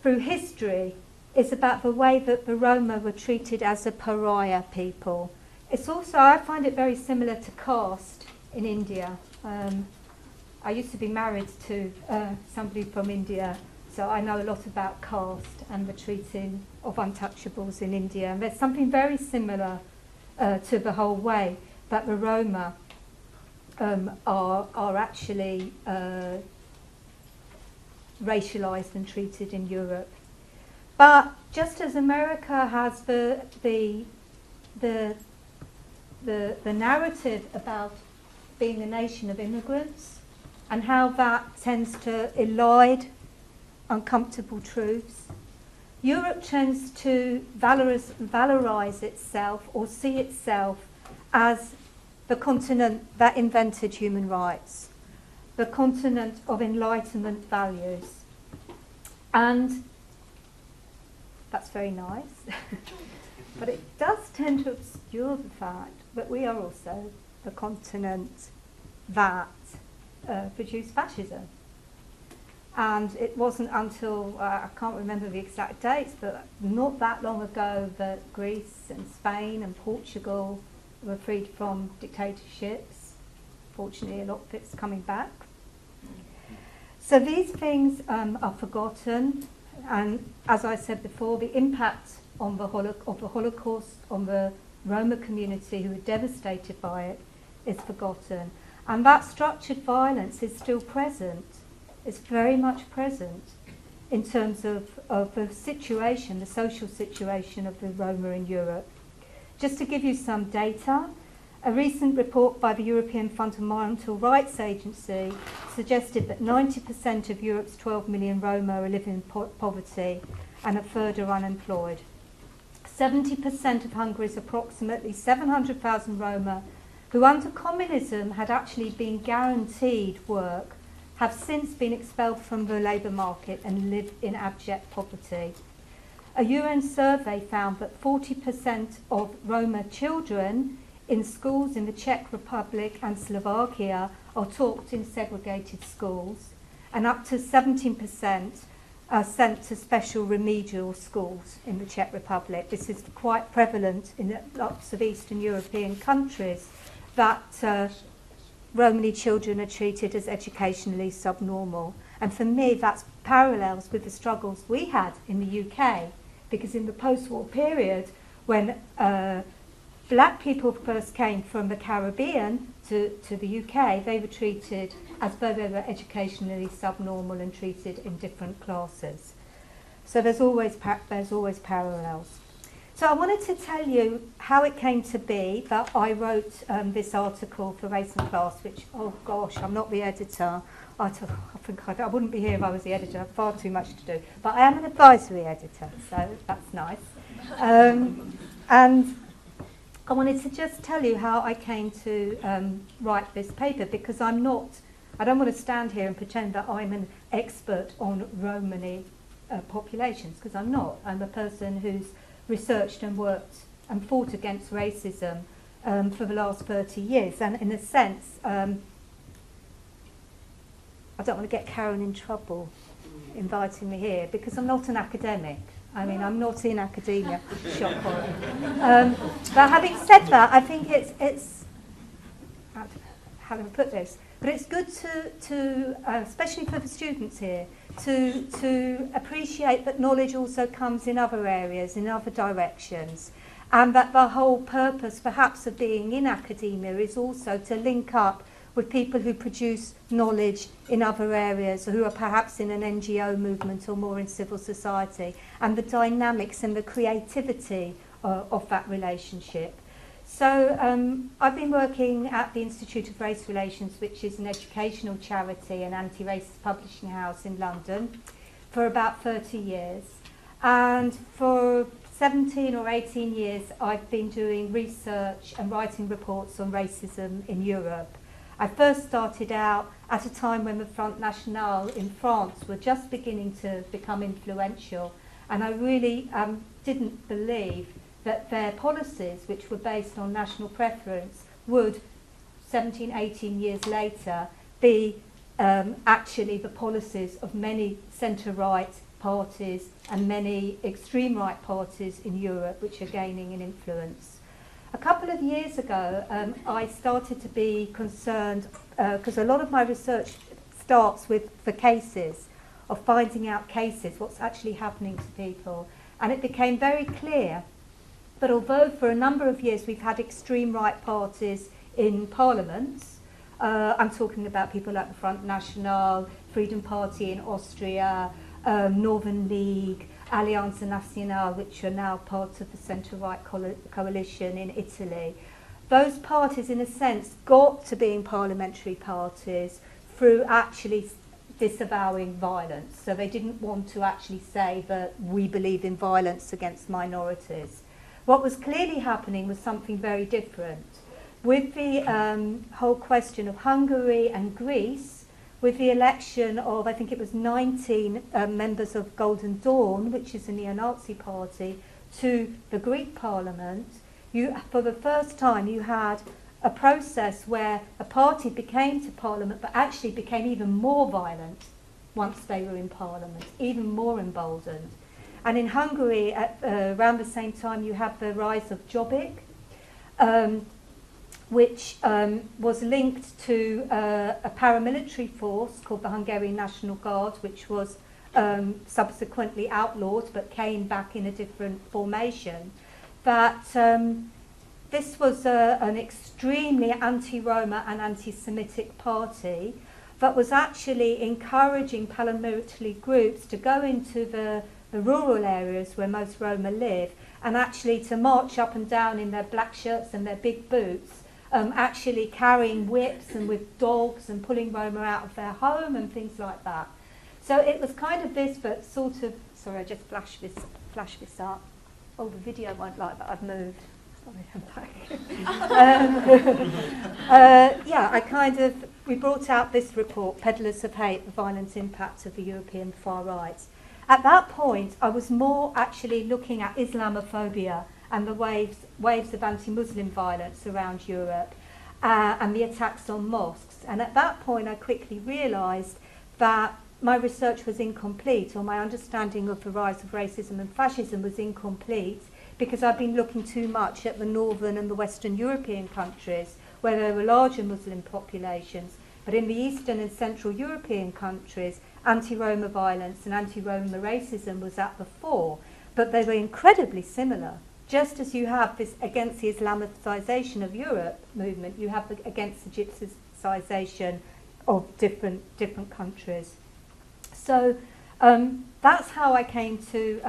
through history, is about the way that the Roma were treated as a pariah people. It's also, I find it very similar to caste in India. I used to be married to somebody from India, so I know a lot about caste and the treating of untouchables in India. And there's something very similar to the whole way that the Roma are actually racialized and treated in Europe. But just as America has the narrative about being a nation of immigrants and how that tends to elide uncomfortable truths, Europe tends to valorize itself or see itself as the continent that invented human rights, the continent of Enlightenment values. And that's very nice, but it does tend to obscure the fact that we are also the continent that produced fascism. And it wasn't until, I can't remember the exact dates, but not that long ago that Greece and Spain and Portugal were freed from dictatorships. Fortunately, a lot of it's coming back. So these things are forgotten, and as I said before, the impact on of the Holocaust on the Roma community who were devastated by it is forgotten. And that structured violence is still present. It's very much present in terms of the situation, the social situation of the Roma in Europe. Just to give you some data, a recent report by the European Fundamental Rights Agency suggested that 90% of Europe's 12 million Roma are living in poverty and a third are unemployed. 70% of Hungary's approximately 700,000 Roma who under communism had actually been guaranteed work, have since been expelled from the labour market and live in abject poverty. A UN survey found that 40% of Roma children in schools in the Czech Republic and Slovakia are taught in segregated schools, and up to 17% are sent to special remedial schools in the Czech Republic. This is quite prevalent in lots of Eastern European countries, that Romani children are treated as educationally subnormal. And for me, that's parallels with the struggles we had in the UK, because in the post-war period, when black people first came from the Caribbean to the UK, they were treated as though they were educationally subnormal and treated in different classes. So there's always parallels. So I wanted to tell you how it came to be that I wrote this article for Race and Class, which, oh gosh, I'm not the editor. I think I wouldn't be here if I was the editor. I have far too much to do. But I am an advisory editor, so that's nice. And I wanted to just tell you how I came to write this paper, because I don't want to stand here and pretend that I'm an expert on Romani populations, because I'm not. I'm a person who's researched and worked and fought against racism for the last 30 years. And in a sense, I don't want to get Karen in trouble inviting me here, because I'm not an academic. I mean, I'm not in academia, shock horror. But having said that, I think it's how do I put this? But it's good to especially for the students here, to appreciate that knowledge also comes in other areas, in other directions, and that the whole purpose, perhaps, of being in academia is also to link up with people who produce knowledge in other areas, who are perhaps in an NGO movement or more in civil society, and the dynamics and the creativity of that relationship. So I've been working at the Institute of Race Relations, which is an educational charity and anti-racist publishing house in London, for about 30 years. And for 17 or 18 years, I've been doing research and writing reports on racism in Europe. I first started out at a time when the Front National in France were just beginning to become influential, and I really didn't believe that their policies, which were based on national preference, would 17, 18 years later be actually the policies of many centre-right parties and many extreme-right parties in Europe, which are gaining in influence. A couple of years ago, I started to be concerned, because a lot of my research starts with the cases, of finding out cases, what's actually happening to people. And it became very clear that although for a number of years we've had extreme right parties in parliaments, I'm talking about people like the Front National, Freedom Party in Austria, Northern League, Alleanza Nazionale, which are now part of the centre-right coalition in Italy. Those parties, in a sense, got to being parliamentary parties through actually disavowing violence. So they didn't want to actually say that we believe in violence against minorities. What was clearly happening was something very different. With the whole question of Hungary and Greece, with the election of, I think it was 19 members of Golden Dawn, which is a neo-Nazi party, to the Greek parliament, for the first time you had a process where a party became to parliament but actually became even more violent once they were in parliament, even more emboldened. And in Hungary, around the same time, you have the rise of Jobbik, which was linked to a paramilitary force called the Hungarian National Guard, which was subsequently outlawed but came back in a different formation. That this was an extremely anti-Roma and anti-Semitic party that was actually encouraging paramilitary groups to go into the rural areas where most Roma live, and actually to march up and down in their black shirts and their big boots, actually carrying whips and with dogs and pulling Roma out of their home and things like that. So it was kind of this, but sort of, sorry, I just flash this up. Oh, the video won't like that, I've moved. Sorry, I'm back. We brought out this report, Peddlers of Hate, the Violent Impact of the European Far Right. At that point, I was more actually looking at Islamophobia and the waves of anti-Muslim violence around Europe and the attacks on mosques. And at that point, I quickly realised that my research was incomplete, or my understanding of the rise of racism and fascism was incomplete, because I've been looking too much at the northern and the Western European countries, where there were larger Muslim populations. But in the Eastern and Central European countries, anti-Roma violence and anti-Roma racism was at the fore. But they were incredibly similar. Just as you have this against the Islamicisation of Europe movement, you have against the Gypsyisation of different countries. So that's how I came to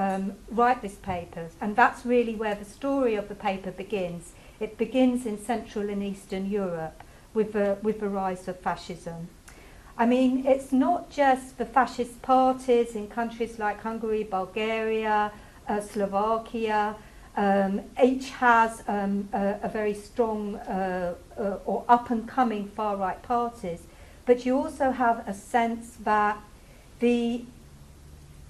write this paper, and that's really where the story of the paper begins. It begins in Central and Eastern Europe with the rise of fascism. I mean, it's not just the fascist parties in countries like Hungary, Bulgaria, Slovakia. Each has a very strong or up-and-coming far-right parties, but you also have a sense that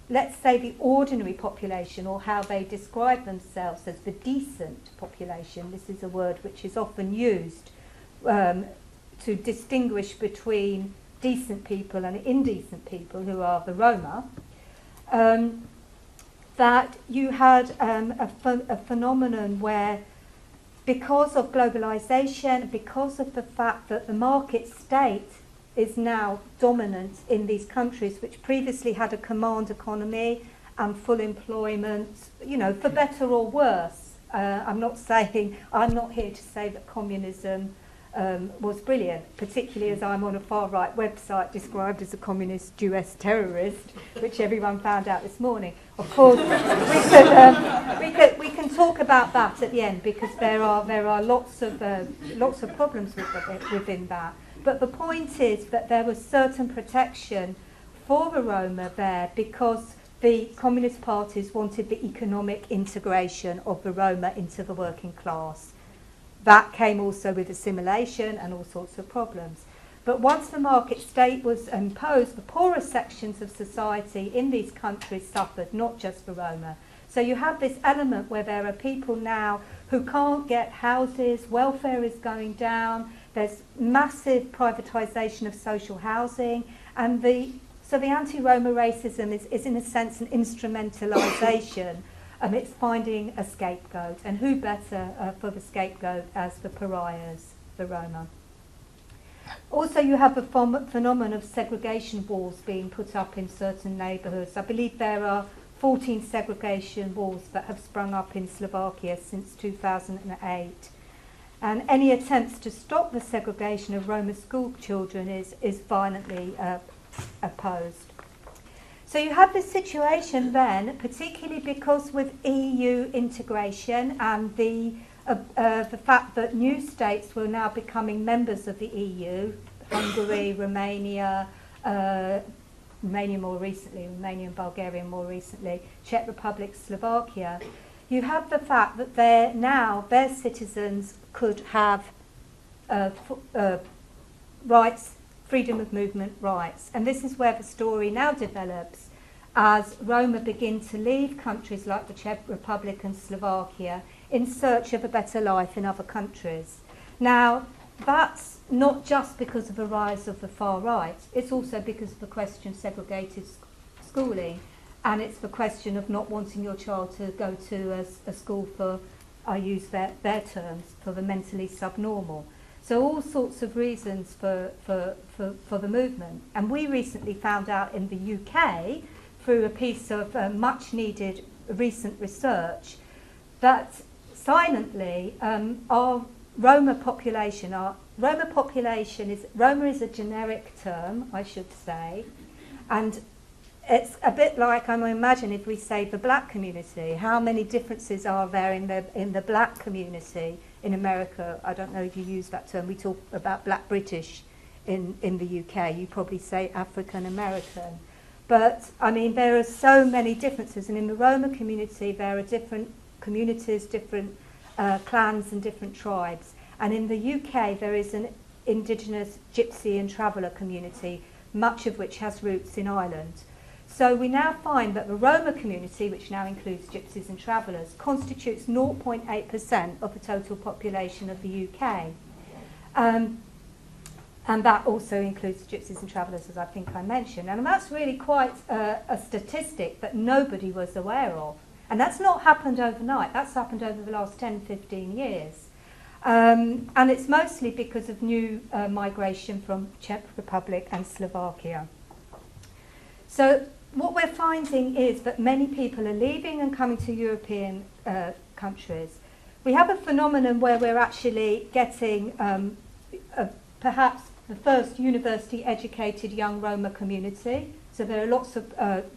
let's say the ordinary population, or how they describe themselves as the decent population, this is a word which is often used to distinguish between decent people and indecent people, who are the Roma, that you had a phenomenon where, because of globalisation, because of the fact that the market state is now dominant in these countries which previously had a command economy and full employment, you know, for better or worse. I'm not here to say that communism was brilliant, particularly as I'm on a far-right website described as a communist US terrorist, which everyone found out this morning. Of course, we can talk about that at the end, because there are lots of problems within that. But the point is that there was certain protection for the Roma there, because the communist parties wanted the economic integration of the Roma into the working class. That came also with assimilation and all sorts of problems. But once the market state was imposed, the poorer sections of society in these countries suffered, not just the Roma. So you have this element where there are people now who can't get houses, welfare is going down, there's massive privatisation of social housing, and so the anti-Roma racism is in a sense an instrumentalisation. It's finding a scapegoat, and who better for the scapegoat as the pariahs, the Roma. Also, you have the phenomenon of segregation walls being put up in certain neighbourhoods. I believe there are 14 segregation walls that have sprung up in Slovakia since 2008. And any attempts to stop the segregation of Roma school children is violently opposed. So you have this situation then, particularly because with EU integration and the fact that new states were now becoming members of the EU, Hungary, Romania more recently, Romania and Bulgaria more recently, Czech Republic, Slovakia, you have the fact that their citizens could have rights, freedom of movement rights. And this is where the story now develops as Roma begin to leave countries like the Czech Republic and Slovakia in search of a better life in other countries. Now, that's not just because of the rise of the far right, it's also because of the question of segregated schooling, and it's the question of not wanting your child to go to a school for, I use their terms, for the mentally subnormal. So all sorts of reasons for the movement. And we recently found out in the UK, through a piece of much needed recent research, that silently our Roma population is a generic term, I should say, and it's a bit like, I imagine, if we say the black community, how many differences are there in the black community in America? I don't know if you use that term. We talk about black British in the UK. You probably say African American. But, I mean, there are so many differences. And in the Roma community, there are different communities, different clans and different tribes. And in the UK, there is an indigenous gypsy and traveller community, much of which has roots in Ireland. So we now find that the Roma community, which now includes gypsies and travellers, constitutes 0.8% of the total population of the UK. And that also includes gypsies and travellers, as I think I mentioned. And that's really quite a statistic that nobody was aware of. And that's not happened overnight. That's happened over the last 10, 15 years. And it's mostly because of new migration from Czech Republic and Slovakia. So what we're finding is that many people are leaving and coming to European countries. We have a phenomenon where we're actually getting perhaps the first university-educated young Roma community. So there are lots of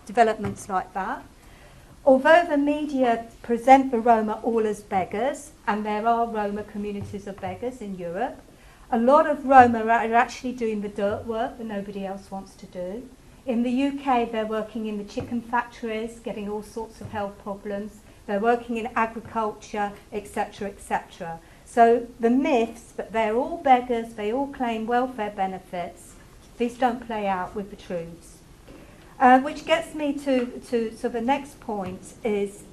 developments like that. Although the media present the Roma all as beggars, and there are Roma communities of beggars in Europe, a lot of Roma are actually doing the dirt work that nobody else wants to do. In the UK, they're working in the chicken factories, getting all sorts of health problems. They're working in agriculture, etc., etc. So the myths that they're all beggars, they all claim welfare benefits, these don't play out with the truths. Which gets me to so the next point is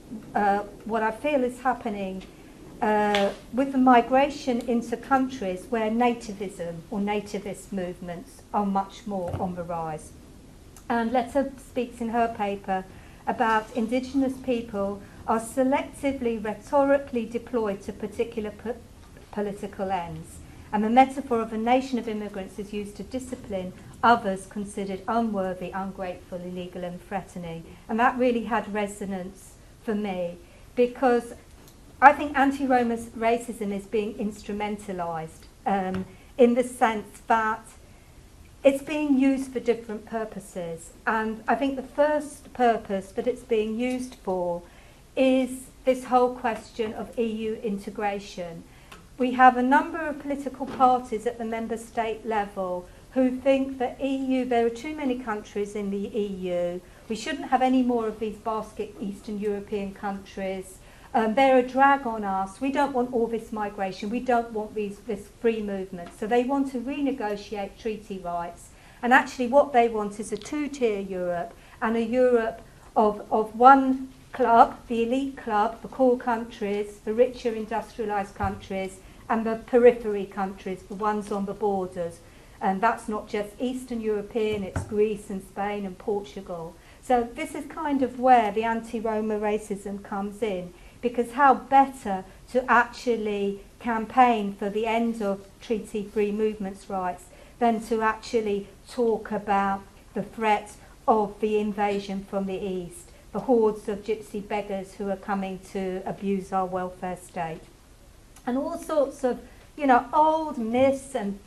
what I feel is happening with the migration into countries where nativism or nativist movements are much more on the rise. And Leti speaks in her paper about indigenous people are selectively rhetorically deployed to particular political ends. And the metaphor of a nation of immigrants is used to discipline others considered unworthy, ungrateful, illegal and threatening. And that really had resonance for me because I think anti-Roma racism is being instrumentalised in the sense that it's being used for different purposes. And I think the first purpose that it's being used for is this whole question of EU integration. We have a number of political parties at the member state level who think that there are too many countries in the EU. We shouldn't have any more of these basket Eastern European countries. They're a drag on us. We don't want all this migration. We don't want this free movement. So they want to renegotiate treaty rights. And actually what they want is a two-tier Europe and a Europe of one club, the elite club, the core countries, the richer industrialised countries, and the periphery countries, the ones on the borders. And that's not just Eastern European, it's Greece and Spain and Portugal. So this is kind of where the anti-Roma racism comes in, because how better to actually campaign for the end of treaty-free movements rights than to actually talk about the threat of the invasion from the east, the hordes of gypsy beggars who are coming to abuse our welfare state. And all sorts of, old myths and,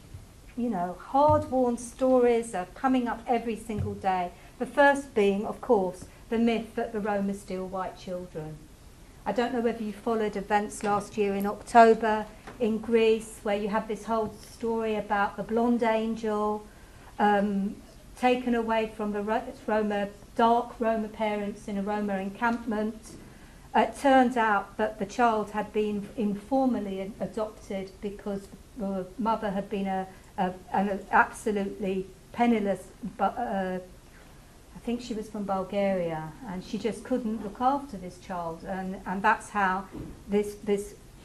hard-worn stories are coming up every single day. The first being, of course, the myth that the Roma steal white children. I don't know whether you followed events last year in October in Greece, where you have this whole story about the blonde angel taken away from the dark Roma parents in a Roma encampment. It turned out that the child had been informally adopted because the mother had been an absolutely penniless, I think she was from Bulgaria, and she just couldn't look after this child, and that's how this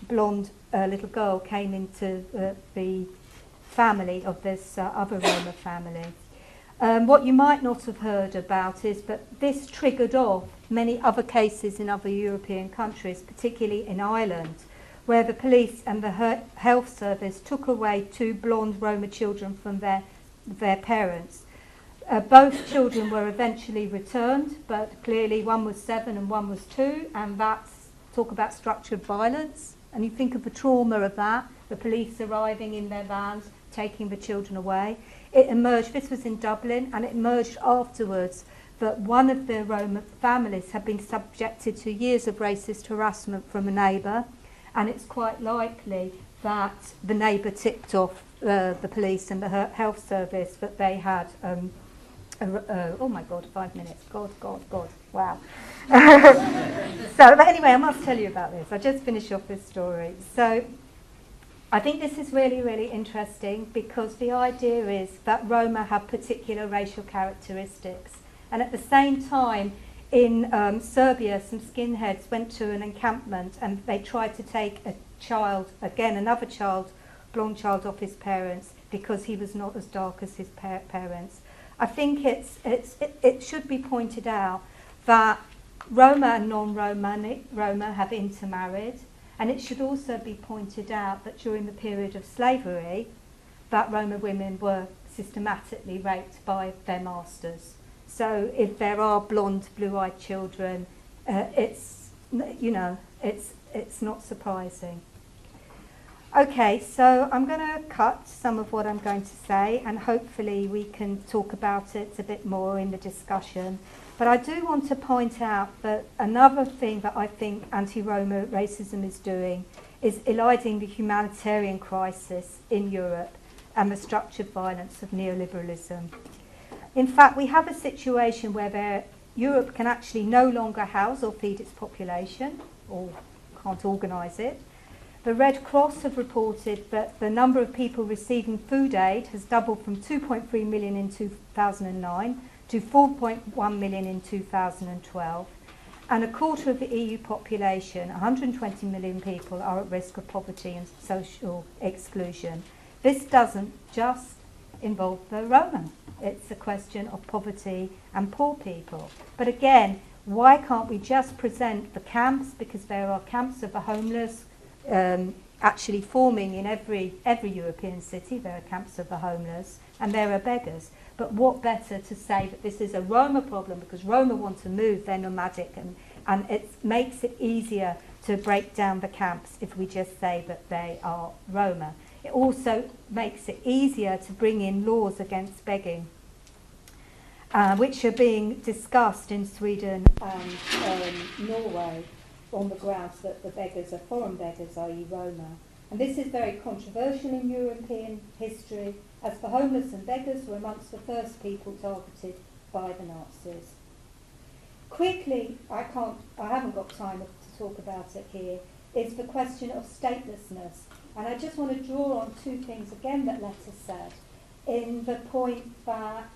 blonde little girl came into the family of this other Roma family. What you might not have heard about is that this triggered off many other cases in other European countries, particularly in Ireland, where the police and the health service took away two blonde Roma children from their parents. Both children were eventually returned, but clearly one was 7 and one was 2, and that's talk about structured violence. And you think of the trauma of that, the police arriving in their vans, taking the children away. It emerged, this was in Dublin, and it emerged afterwards that one of the Roma families had been subjected to years of racist harassment from a neighbour, and it's quite likely that the neighbour tipped off the police and the health service that they had oh my God, 5 minutes. God, wow. So, but anyway, I must tell you about this. I just finished off this story. So, I think this is really, really interesting because the idea is that Roma have particular racial characteristics. And at the same time, in Serbia, some skinheads went to an encampment and they tried to take a child, again, another child, blonde child, off his parents because he was not as dark as his parents. I think it should be pointed out that Roma and non-Roma have intermarried, and it should also be pointed out that during the period of slavery, that Roma women were systematically raped by their masters. So if there are blonde, blue-eyed children, it's not surprising. Okay, so I'm going to cut some of what I'm going to say, and hopefully we can talk about it a bit more in the discussion. But I do want to point out that another thing that I think anti-Roma racism is doing is eliding the humanitarian crisis in Europe and the structured violence of neoliberalism. In fact, we have a situation where Europe can actually no longer house or feed its population, or can't organise it. The Red Cross have reported that the number of people receiving food aid has doubled from 2.3 million in 2009 to 4.1 million in 2012. And a quarter of the EU population, 120 million people, are at risk of poverty and social exclusion. This doesn't just involve the Roma. It's a question of poverty and poor people. But again, why can't we just present the camps, because there are camps of the homeless actually forming in every European city. There are camps of the homeless and there are beggars. But what better to say that this is a Roma problem, because Roma want to move, they're nomadic, and it makes it easier to break down the camps if we just say that they are Roma. It also makes it easier to bring in laws against begging, which are being discussed in Sweden and Norway, on the grounds that the beggars are foreign beggars, i.e. Roma. And this is very controversial in European history, as the homeless and beggars were amongst the first people targeted by the Nazis. Quickly, I haven't got time to talk about it here, is the question of statelessness. And I just want to draw on two things again that Leti said, in the point that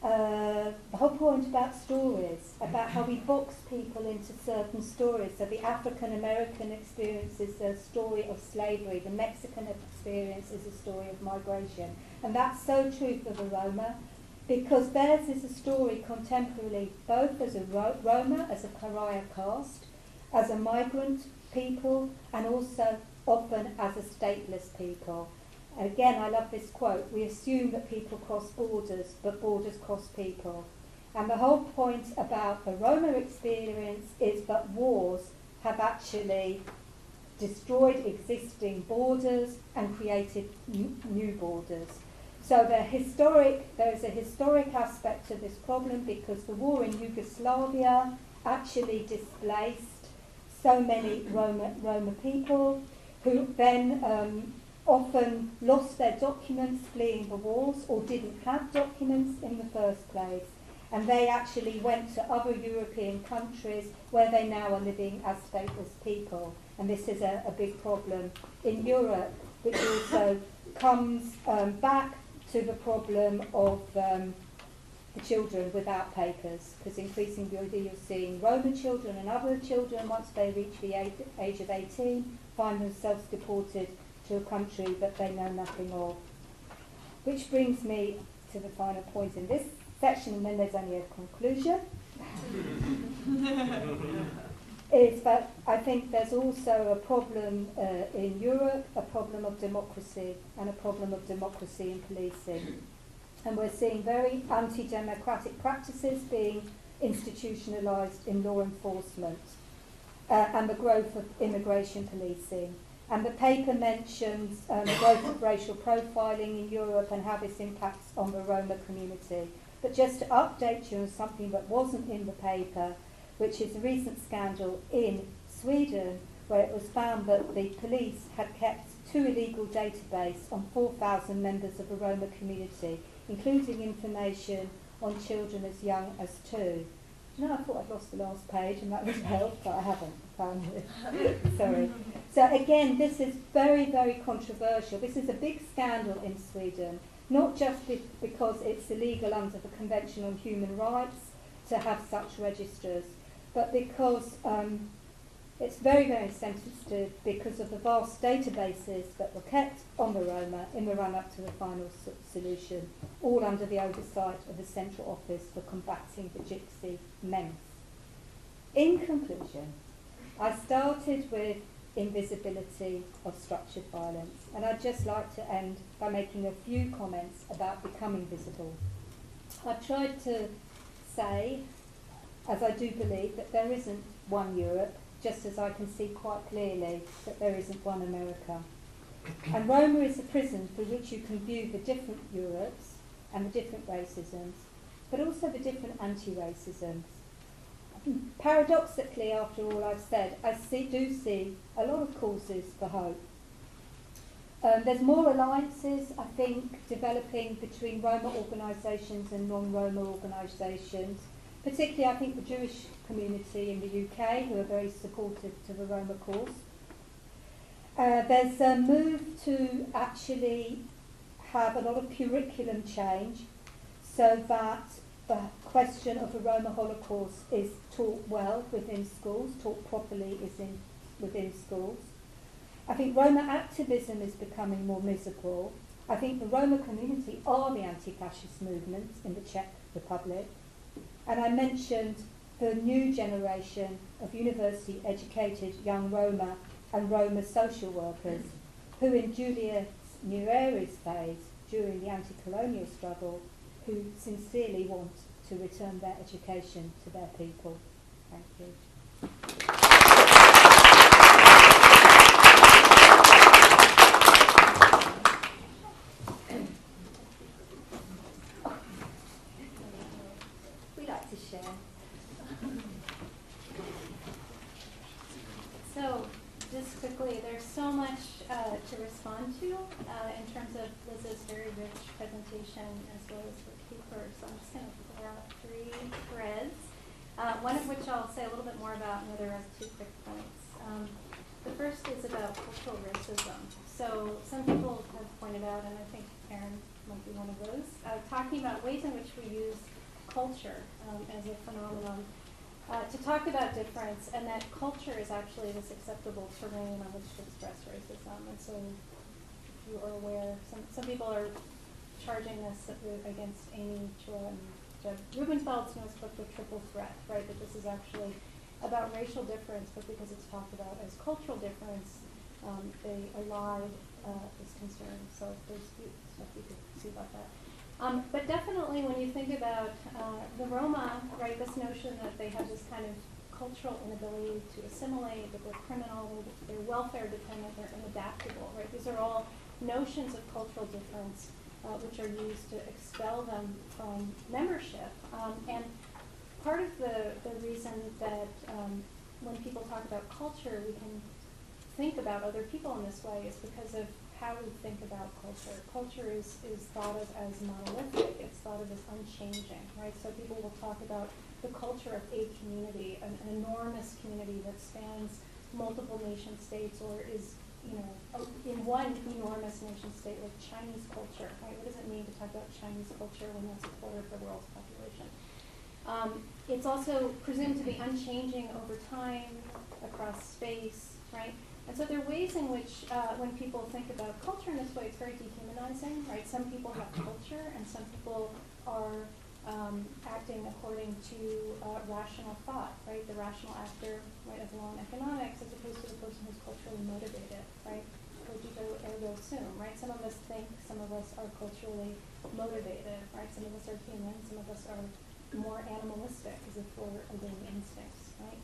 the whole point about stories, about how we box people into certain stories. So the African American experience is a story of slavery, the Mexican experience is a story of migration. And that's so true for the Roma, because theirs is a story contemporarily, both as a Roma, as a pariah caste, as a migrant people, and also often as a stateless people. Again, I love this quote, we assume that people cross borders, but borders cross people. And the whole point about the Roma experience is that wars have actually destroyed existing borders and created new borders. So there is a historic aspect to this problem, because the war in Yugoslavia actually displaced so many Roma people, who then often lost their documents fleeing the wars, or didn't have documents in the first place. And they actually went to other European countries where they now are living as stateless people. And this is a big problem in Europe, which also comes back to the problem of the children without papers, because increasingly you're seeing Roma children and other children, once they reach the age of 18, find themselves deported to a country that they know nothing of. Which brings me to the final point in this section, and then there's only a conclusion. Is that I think there's also a problem in Europe, a problem of democracy, and a problem of democracy in policing. And we're seeing very anti-democratic practices being institutionalised in law enforcement, and the growth of immigration policing. And the paper mentions the growth of racial profiling in Europe and how this impacts on the Roma community. But just to update you on something that wasn't in the paper, which is a recent scandal in Sweden, where it was found that the police had kept 2 illegal databases on 4,000 members of the Roma community, including information on children as young as 2. You know, I thought I'd lost the last page and that would help, but I haven't found it. Sorry. So again, this is very, very controversial. This is a big scandal in Sweden, not just because it's illegal under the Convention on Human Rights to have such registers, but because it's very, very sensitive because of the vast databases that were kept on the Roma in the run-up to the final solution, all under the oversight of the Central Office for Combating the Gypsy Menace. In conclusion, I started with invisibility of structured violence, and I'd just like to end by making a few comments about becoming visible. I've tried to say, as I do believe, that there isn't one Europe, just as I can see quite clearly that there isn't one America. And Roma is a prison through which you can view the different Europes and the different racisms, but also the different anti-racisms. Paradoxically, after all I've said, I do see a lot of causes for hope. There's more alliances, I think, developing between Roma organisations and non-Roma organisations. Particularly, I think, the Jewish community in the UK, who are very supportive to the Roma cause. There's a move to actually have a lot of curriculum change so that the question of the Roma Holocaust is taught well within schools, taught properly within schools. I think Roma activism is becoming more visible. I think the Roma community are the anti-fascist movement in the Czech Republic. And I mentioned the new generation of university-educated young Roma and Roma social workers who in Julius Nyereri's phase during the anti-colonial struggle who sincerely want to return their education to their people. Thank you. We like to share. So, just quickly, there's so much to respond to in terms of Liz's very rich presentation as well as her paper. So I'm just going to pull out 3 threads, one of which I'll say a little bit more about, and the other has 2 quick points. The first is about cultural racism. So some people have pointed out, and I think Aaron might be one of those, talking about ways in which we use culture as a phenomenon to talk about difference, and that culture is actually this acceptable terrain on which to express racism. And so, if you are aware, some people are charging this against Amy Chua and Jeb Rubenfeld's newest book, The Triple Threat, right? That this is actually about racial difference, but because it's talked about as cultural difference, they allied this concern. So there's stuff you could see about that. But definitely when you think about the Roma, right, this notion that they have this kind of cultural inability to assimilate, that they're criminal, they're welfare dependent, they're inadaptable, right? These are all notions of cultural difference which are used to expel them from membership. And part of the reason that when people talk about culture, we can think about other people in this way is because of how we think about culture. Culture is thought of as monolithic. It's thought of as unchanging, right? So people will talk about the culture of a community, an enormous community that spans multiple nation states or is, in one enormous nation state like Chinese culture, right? What does it mean to talk about Chinese culture when that's a quarter of the world's population? It's also presumed to be unchanging over time, across space, right? And so there are ways in which, when people think about culture in this way, it's very dehumanizing, right? Some people have culture, and some people are acting according to rational thought, right? The rational actor, right, of law and economics, as opposed to the person who's culturally motivated, right? Cogito ergo sum, right? Some of us think, some of us are culturally motivated, right? Some of us are human, some of us are more animalistic, as if we're obeying instincts, right?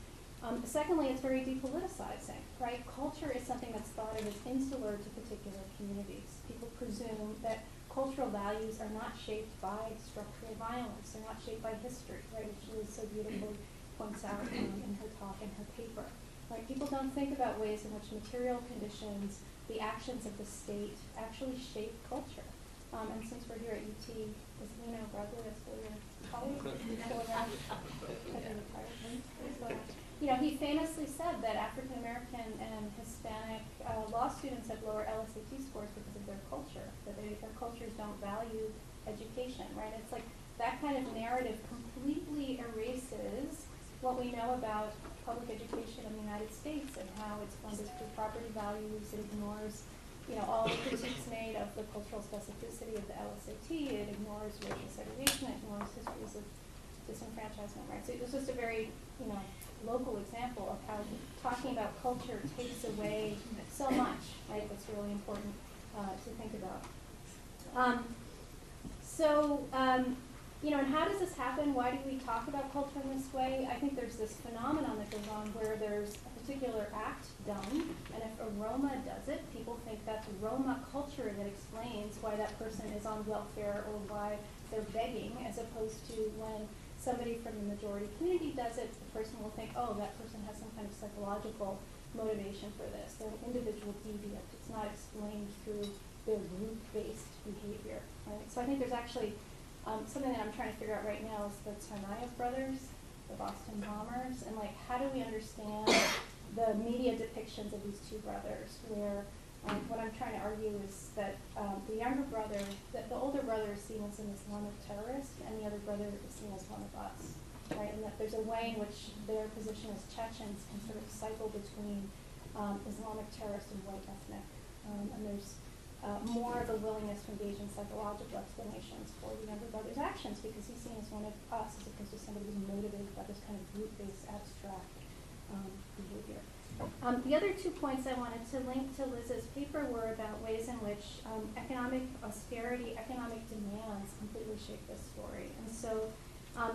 Secondly, it's very depoliticizing, right? Culture is something that's thought of as insular to particular communities. People presume that cultural values are not shaped by structural violence. They're not shaped by history, right? Which Liz so beautifully points out in her talk and her paper. Right? People don't think about ways in which material conditions, the actions of the state, actually shape culture. And since we're here at UT, is Lino Bradley still your colleague? Still around? You know, he famously said that African American and Hispanic law students have lower LSAT scores because of their culture, that their cultures don't value education, right? It's like that kind of narrative completely erases what we know about public education in the United States and how it's funded through property values. It ignores, you know, all the critiques made of the cultural specificity of the LSAT. It ignores racial segregation. It ignores histories of disenfranchisement, right? So it was just a very, you know, local example of how talking about culture takes away so much, right? That's really important to think about. You know, and how does this happen? Why do we talk about culture in this way? I think there's this phenomenon that goes on where there's a particular act done, and if a Roma does it, people think that's Roma culture that explains why that person is on welfare or why they're begging, as opposed to when somebody from the majority community does it, the person will think, oh, that person has some kind of psychological motivation for this. They're an individual deviant. It's not explained through their group-based behavior, right? So I think there's actually something that I'm trying to figure out right now is the Tsarnaev brothers, the Boston bombers, and like how do we understand the media depictions of these two brothers where what I'm trying to argue is that the younger brother, the older brother is seen as an Islamic terrorist and the other brother is seen as one of us, right? And that there's a way in which their position as Chechens can sort of cycle between Islamic terrorist and white ethnic. And there's more of a willingness to engage in psychological explanations for the younger brother's actions because he's seen as one of us as opposed to somebody who's motivated by this kind of group-based abstract behavior. The other 2 points I wanted to link to Liz's paper were about ways in which economic austerity, economic demands completely shape this story. And so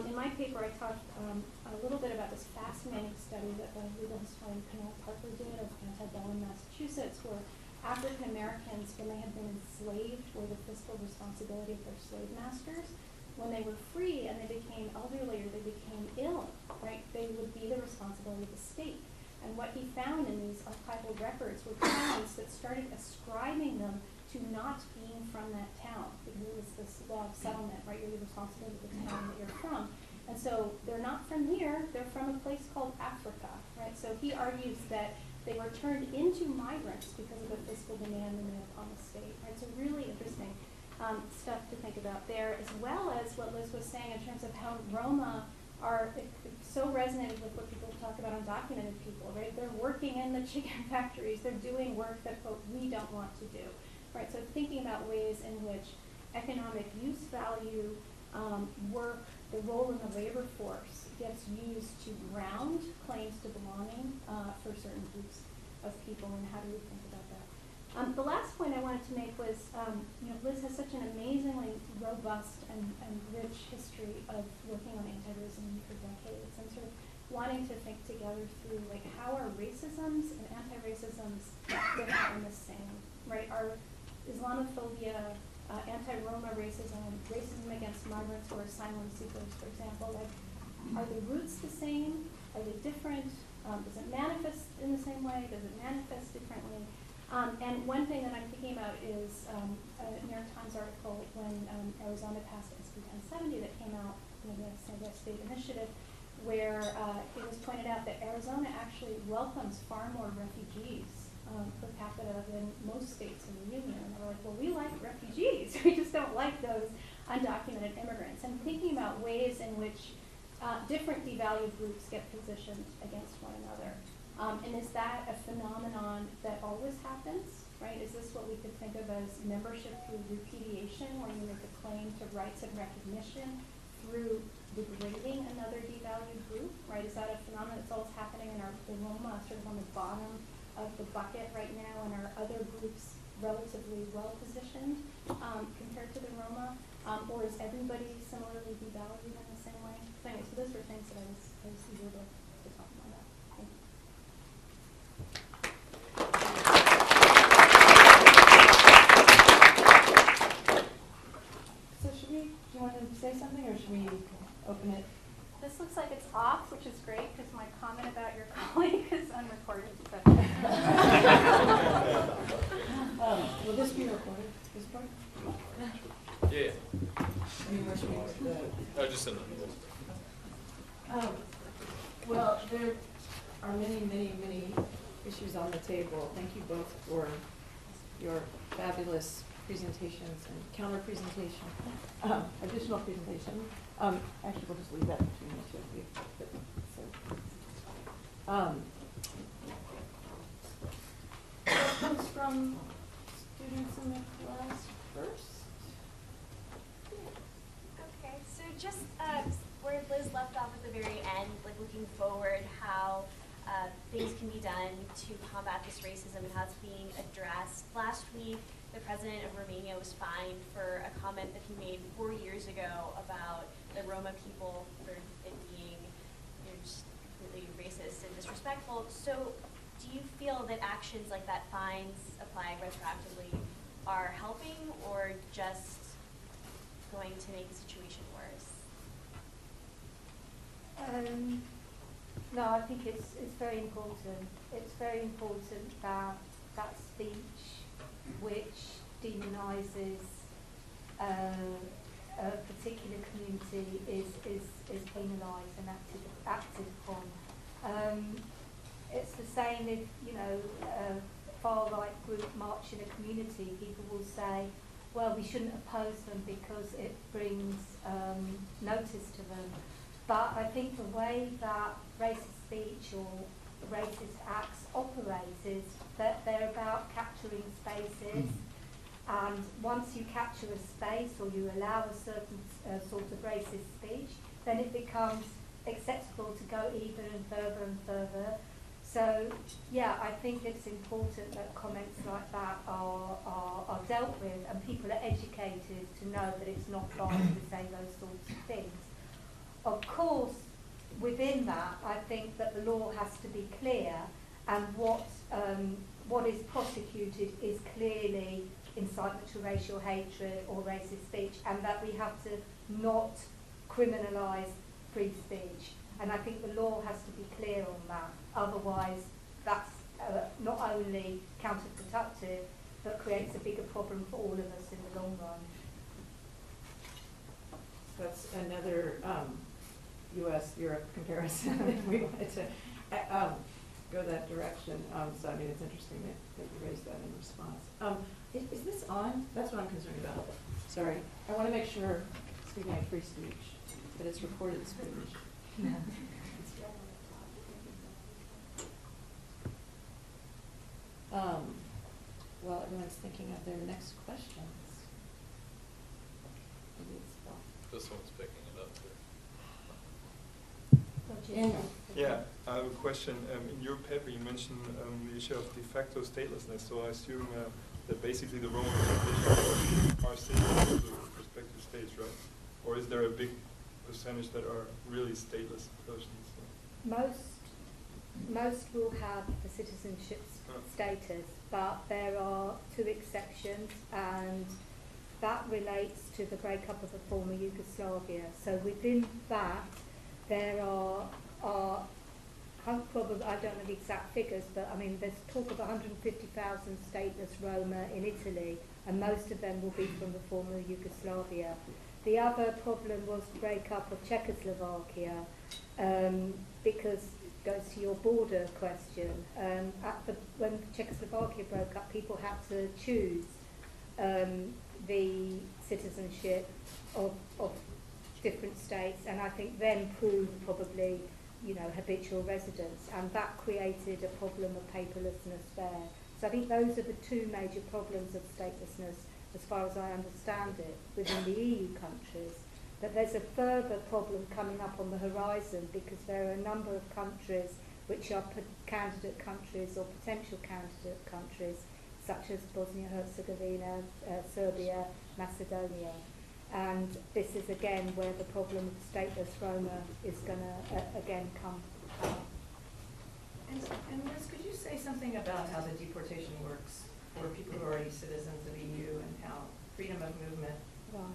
in my paper, I talked a little bit about this fascinating study that the legal historian Pamela Parker did of antebellum Massachusetts, where African Americans, when they had been enslaved, were the fiscal responsibility of their slave masters. When they were free and they became elderly or they became ill, right, they would be the responsibility of the state. And what he found in these archival records were towns that started ascribing them to not being from that town, because it was this law of settlement, right? You're the responsibility of the town that you're from. And so they're not from here, they're from a place called Africa, right? So he argues that they were turned into migrants because of the fiscal demand they made upon the state, right? So really interesting stuff to think about there, as well as what Liz was saying in terms of how Roma are so resonated with what people talk about undocumented people, right? They're working in the chicken factories, they're doing work that, quote, we don't want to do, right? So thinking about ways in which economic use value, work, the role in the labor force gets used to ground claims to belonging for certain groups of people, and how do we think about that? The last point I wanted to make was, you know, Liz has such an amazingly robust and rich history of working on anti-racism for decades, and sort of wanting to think together through, like, how are racisms and anti-racisms different and the same, right? Are Islamophobia, anti-Roma racism, racism against migrants or asylum seekers, for example, like, are the roots the same? Are they different? Does it manifest in the same way? Does it manifest differently? And one thing that I'm thinking about is a New York Times article when Arizona passed SB 1070 that came out, you know, the State Initiative, where it was pointed out that Arizona actually welcomes far more refugees per capita than most states in the union. And they're like, well, we like refugees. We just don't like those undocumented immigrants. And thinking about ways in which different devalued groups get positioned against one another. And is that a phenomenon that always happens, right? Is this what we could think of as membership through repudiation, where you make a claim to rights and recognition through degrading another devalued group, right? Is that a phenomenon that's always happening in the Roma, sort of on the bottom of the bucket right now, and are other groups relatively well positioned compared to the Roma? Or is everybody similarly devalued in the same way? So anyway, so those were things that I was eager to talk about. Thank you. So do you want to say something, or should we open it? This looks like it's off, which is great, because my comment about your colleague is unrecorded. So. Will this be recorded? This part? just an Well, there are many, many, many issues on the table. Thank you both for your fabulous presentations and counter presentation, additional presentation. Actually, we'll just leave that between the two of you. Questions from students in the class first? Okay, so just where Liz left off at the very end, like looking forward, how things can be done to combat this racism and how it's being addressed. Last week, the president of Romania was fined for a comment that he made 4 years ago about the Roma people for it being just completely racist and disrespectful. So do you feel that actions like that, fines applied retroactively, are helping or just going to make the situation worse? No, I think it's very important. It's very important that that speech which demonises a particular community is penalised and acted upon. It's the same if, a far-right group march in a community, people will say, well, we shouldn't oppose them because it brings notice to them. But I think the way that racist speech or racist acts operate is that they're about capturing spaces, and once you capture a space or you allow a certain sort of racist speech, then it becomes acceptable to go even and further. So, yeah, I think it's important that comments like that are dealt with and people are educated to know that it's not fine to say those sorts of things. Of course, within that, I think that the law has to be clear, and what is prosecuted is clearly incitement to racial hatred or racist speech, and that we have to not criminalise free speech. And I think the law has to be clear on that. Otherwise, that's not only counterproductive, but creates a bigger problem for all of us in the long run. That's another U.S.-Europe comparison if we wanted to go that direction. So, I mean, it's interesting that you raised that in response. Is this on? That's what I'm concerned about. Sorry. I want to make sure, speaking of free speech, that it's recorded speech. Well, everyone's thinking of their next questions. Maybe it's This one's picking it up too. Daniel. Yeah, I have a question. In your paper, you mentioned the issue of de facto statelessness. So I assume that basically the Roma population are stateless to the respective states, right? Or is there a big percentage that are really stateless persons? Most will have the citizenship status, but there are 2 exceptions, and that relates to the breakup of the former Yugoslavia. So within that, there are probably, I don't know the exact figures, but I mean, there's talk of 150,000 stateless Roma in Italy, and most of them will be from the former Yugoslavia. The other problem was the breakup of Czechoslovakia, because it goes to your border question. When Czechoslovakia broke up, people had to choose the citizenship of different states, and I think then proved probably, habitual residence, and that created a problem of paperlessness there. So I think those are the 2 major problems of statelessness, as far as I understand it, within the EU countries. But there's a further problem coming up on the horizon, because there are a number of countries which are candidate countries or potential candidate countries, such as Bosnia-Herzegovina, Serbia, Macedonia. And this is again where the problem of stateless Roma is going to again come up. And Liz, could you say something about how the deportation works for people who are already citizens of EU, and how freedom of movement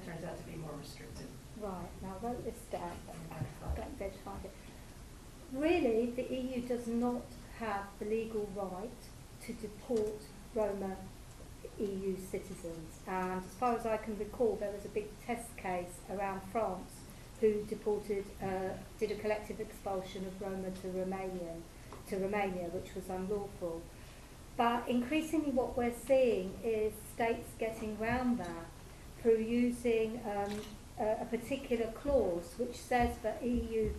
turns out to be more restricted? Right, now I wrote this down, but I don't dare to find it. Really, the EU does not have the legal right to deport Roma EU citizens, and as far as I can recall, there was a big test case around France who did a collective expulsion of Roma to Romania, which was unlawful. But increasingly what we're seeing is states getting round that through using a particular clause which says that EU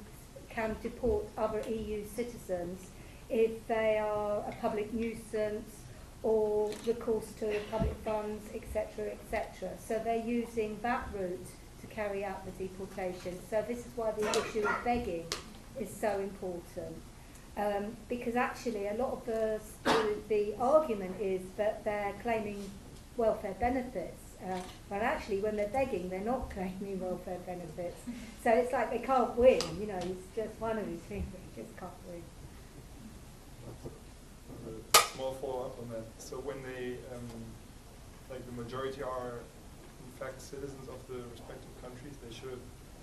can deport other EU citizens if they are a public nuisance or recourse to public funds, etc., etc. So they're using that route to carry out the deportation. So this is why the issue of begging is so important. Because actually a lot of the argument is that they're claiming welfare benefits. But actually when they're begging, they're not claiming welfare benefits. So it's like they can't win, you know, it's just one of these things, they just can't win. A small follow-up on that. So when they, like the majority are in fact citizens of the respective countries, they should,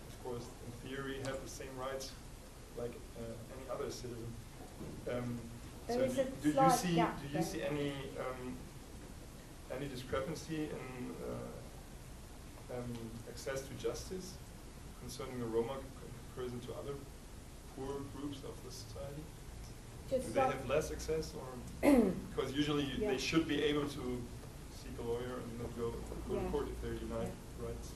of course, in theory, have the same rights like any other citizen. So do you see any discrepancy in access to justice concerning the Roma comparison to other poor groups of the society? Do they have less access, or because usually they should be able to seek a lawyer and not go to court if they're denied rights?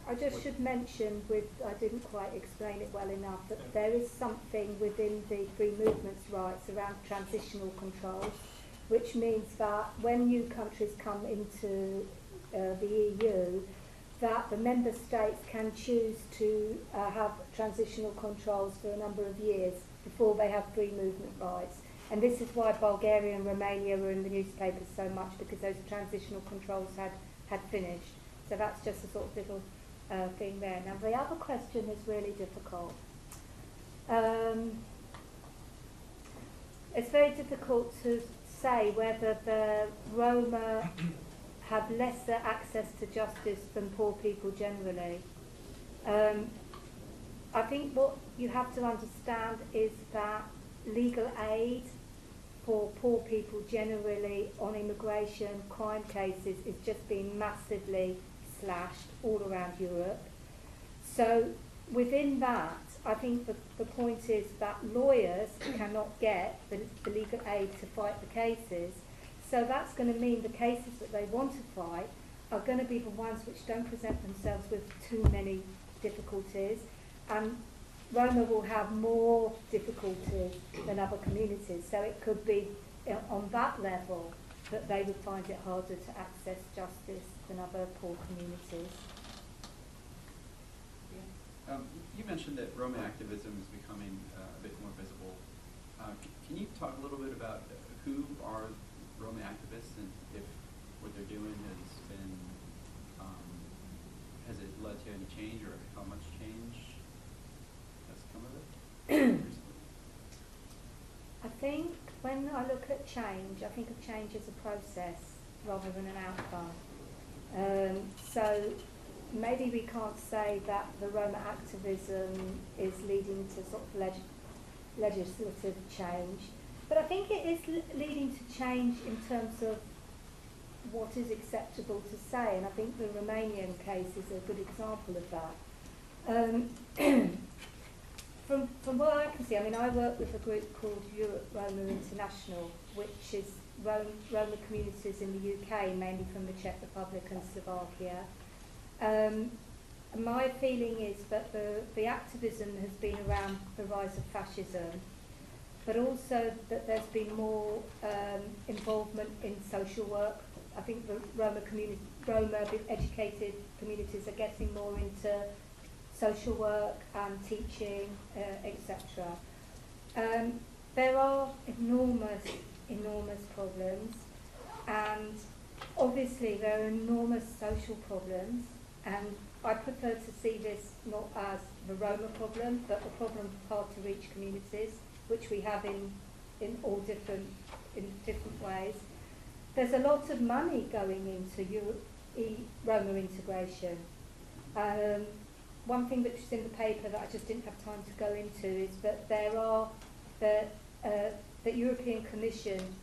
I just should mention, I didn't quite explain it well enough, that there is something within the free movements rights around transitional controls, which means that when new countries come into the EU, that the member states can choose to have transitional controls for a number of years before they have free movement rights. And this is why Bulgaria and Romania were in the newspapers so much, because those transitional controls had finished. So that's just a sort of little thing there. Now the other question is really difficult. It's very difficult to say whether the Roma have lesser access to justice than poor people generally. I think what you have to understand is that legal aid for poor people generally on immigration crime cases is just being massively slashed all around Europe. So within that, I think the point is that lawyers cannot get the legal aid to fight the cases. So that's going to mean the cases that they want to fight are going to be the ones which don't present themselves with too many difficulties, and Roma will have more difficulties than other communities. So it could be on that level that they would find it harder to access justice than other poor communities. You mentioned that Roma activism is becoming a bit more visible. Can you talk a little bit about who are Roma activists and if what they're doing has it led to any change, or how much change has come of it? I think when I look at change, I think of change as a process rather than an outcome. So maybe we can't say that the Roma activism is leading to sort of legislative change, but I think it is leading to change in terms of what is acceptable to say, and I think the Romanian case is a good example of that. From what I can see, I mean, I work with a group called Europe Roma International, which is Roma communities in the UK, mainly from the Czech Republic and Slovakia. My feeling is that the activism has been around the rise of fascism, but also that there's been more involvement in social work. I think the Roma educated communities are getting more into social work and teaching, etc. There are enormous problems, and obviously there are enormous social problems, and I prefer to see this not as the Roma problem, but the problem of hard-to-reach communities, which we have in different ways. There's a lot of money going into Roma integration. One thing which is in the paper that I just didn't have time to go into is that the European Commission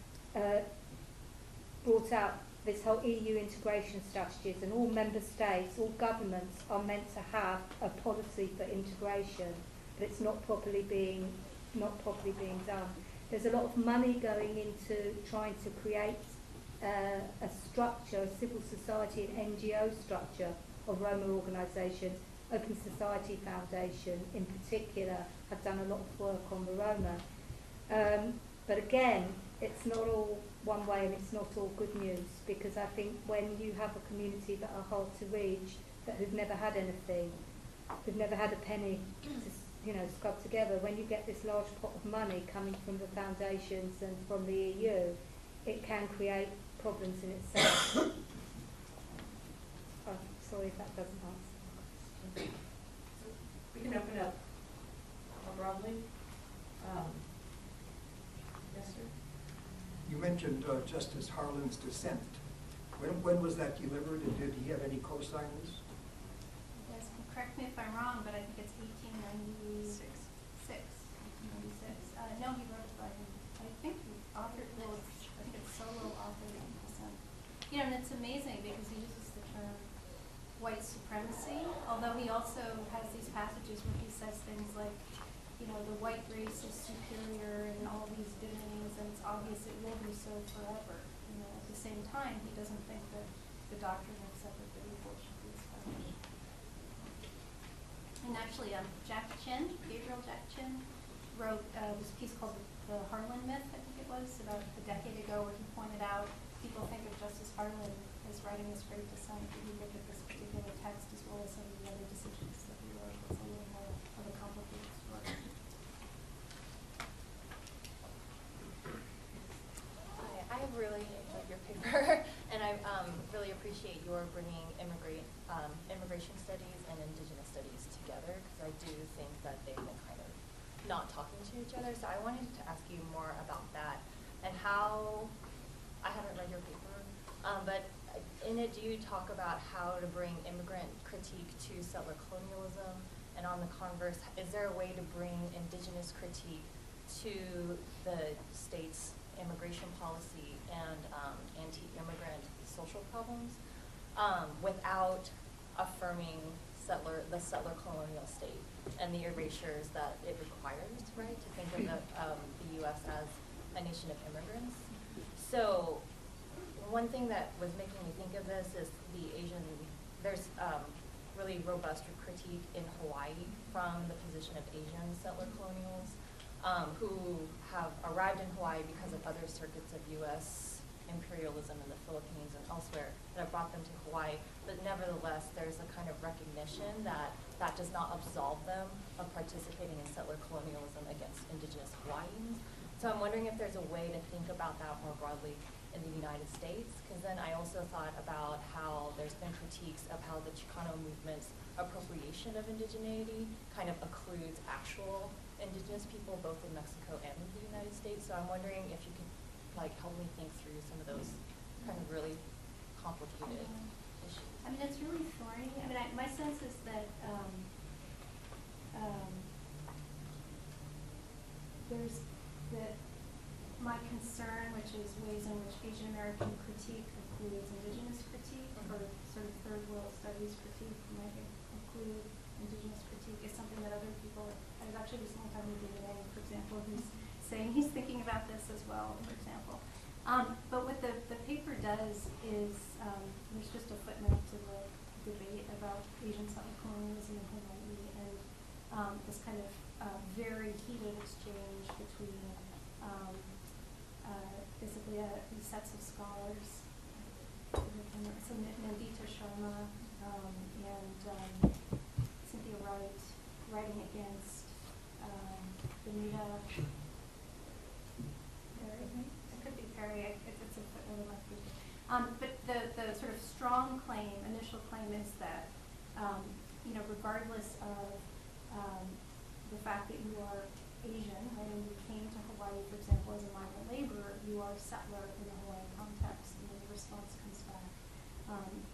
brought out this whole EU integration strategies, and all member states, all governments are meant to have a policy for integration, but it's not properly being done. There's a lot of money going into trying to create a structure, a civil society and NGO structure of Roma organisations. Open Society Foundation in particular have done a lot of work on the Roma. But again, it's not all one way and it's not all good news, because I think when you have a community that are hard to reach, that who've never had anything, who've never had a penny to scrub together, when you get this large pot of money coming from the foundations and from the EU, it can create problems in itself. Oh, sorry if that doesn't answer. We can open up more broadly. Yes, sir. You mentioned Justice Harlan's dissent. When was that delivered, and did he have any co-signers? Yes, correct me if I'm wrong, but I think it's 1896. 1896. No, he wrote it by him. I think he authored it. I think it's solo authored on dissent. And it's amazing because he uses the term white supremacy, although he also has these passages where he says things like, the white race is superior and all these diminities, and it's obvious it will be so forever. At the same time, he doesn't think that the doctrine of separate but equal should be established. And actually, Gabriel Jack Chin, wrote this piece called The Harlan Myth, I think it was, about a decade ago, where he pointed out people think of Justice Harlan as writing this great dissent, but you look at this particular text as well as some of the other decisions that he wrote. It's a little more of a complicated story. I really enjoyed your paper, and I really appreciate your bringing immigration studies and indigenous studies together, because I do think that they've been kind of not talking to each other. So I wanted to ask you more about that and how, I haven't read your paper, but in it, do you talk about how to bring immigrant critique to settler colonialism? And on the converse, is there a way to bring indigenous critique to the state's immigration policy and anti-immigrant social problems without affirming the settler colonial state and the erasures that it requires, right, to think of the U.S. as a nation of immigrants? So one thing that was making me think of this is there's really robust critique in Hawaii from the position of Asian settler colonials who have arrived in Hawaii because of other circuits of U.S. imperialism in the Philippines and elsewhere that have brought them to Hawaii. But nevertheless, there's a kind of recognition that that does not absolve them of participating in settler colonialism against indigenous Hawaiians. So I'm wondering if there's a way to think about that more broadly in the United States, because then I also thought about how there's been critiques of how the Chicano movement's appropriation of indigeneity kind of occludes actual indigenous people both in Mexico and in the United States. So I'm wondering if you could help me think through some of those kind of really complicated issues. I mean, it's really thorny. I mean, my sense is that there's my concern, which is ways in which Asian American critique includes indigenous critique, or sort of third world studies critique might include indigenous critique, is something that other people, I was actually recently talking to David Ang, for example, who's saying he's thinking about this as well, for example. But what the paper does is, there's just a footnote to the debate about Asian settler colonialism in Hawaii, and this kind of very heated exchange between basically these sets of scholars, so Nandita Sharma and Cynthia Wright writing against Benita Perry. It could be Perry. It's a footnote in my paper. But the sort of strong claim, initial claim, is that regardless of the fact that you are Asian, right, and you came to Hawaii, for example, as a migrant laborer, you are a settler in the Hawaiian context, and then the response comes back,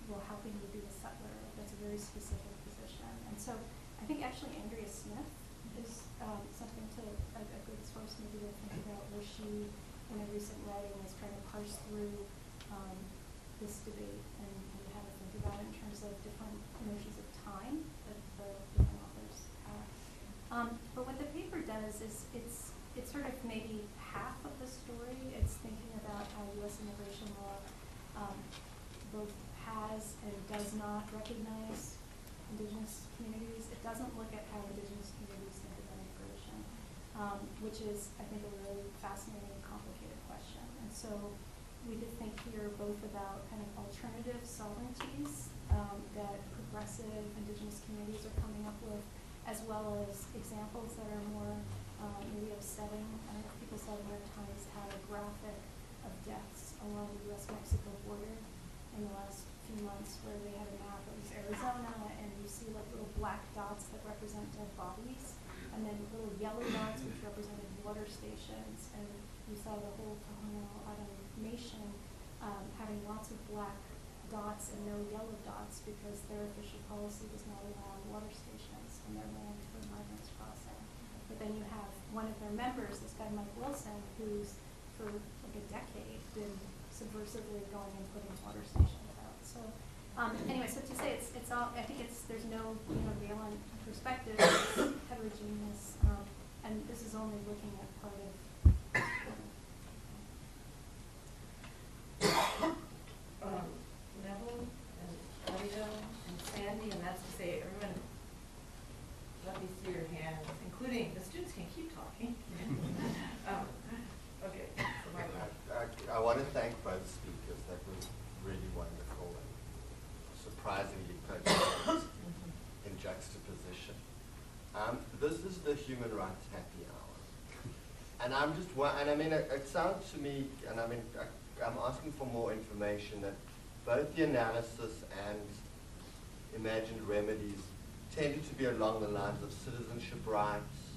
well, how can you be a settler? That's a very specific position. And so I think actually Andrea Smith is something a good source maybe to think about, where she, in a recent writing, is trying to parse through this debate and have a think about it in terms of different notions of time that the different authors have. But what the paper does is it's sort of maybe half of the story. It's thinking about how U.S. immigration law both has and does not recognize Indigenous communities. It doesn't look at how Indigenous communities think about immigration, which is, I think, a really fascinating and complicated question. And so we did think here both about kind of alternative sovereignties that progressive Indigenous communities are coming up with, as well as examples that are more maybe upsetting. I don't know if people saw the New York Times had a graphic of deaths along the U.S.-Mexico border in the last few months, where they had a map. It was Arizona, and you see like little black dots that represent dead bodies, and then little yellow dots which represented water stations, and you saw the whole Tohono O'odham nation having lots of black dots and no yellow dots because their official policy does not allow water stations in their land for migrants crossing. But then you have one of their members, this guy Mike Wilson, who's for like a decade been subversively going and putting water stations out. So anyway, so to say it's all, I think there's no univalent perspective, it's heterogeneous, and this is only looking at part of Neville and Alida and Sandy, and that's to say everyone, let me see your hands, including the students can keep talking. Okay. I want to thank both speakers. That was really wonderful and surprisingly cogent in juxtaposition. This is the human rights happy hour. And I'm just, and I mean, it sounds to me, and I mean, I'm asking for more information, that both the analysis and imagined remedies tended to be along the lines of citizenship rights.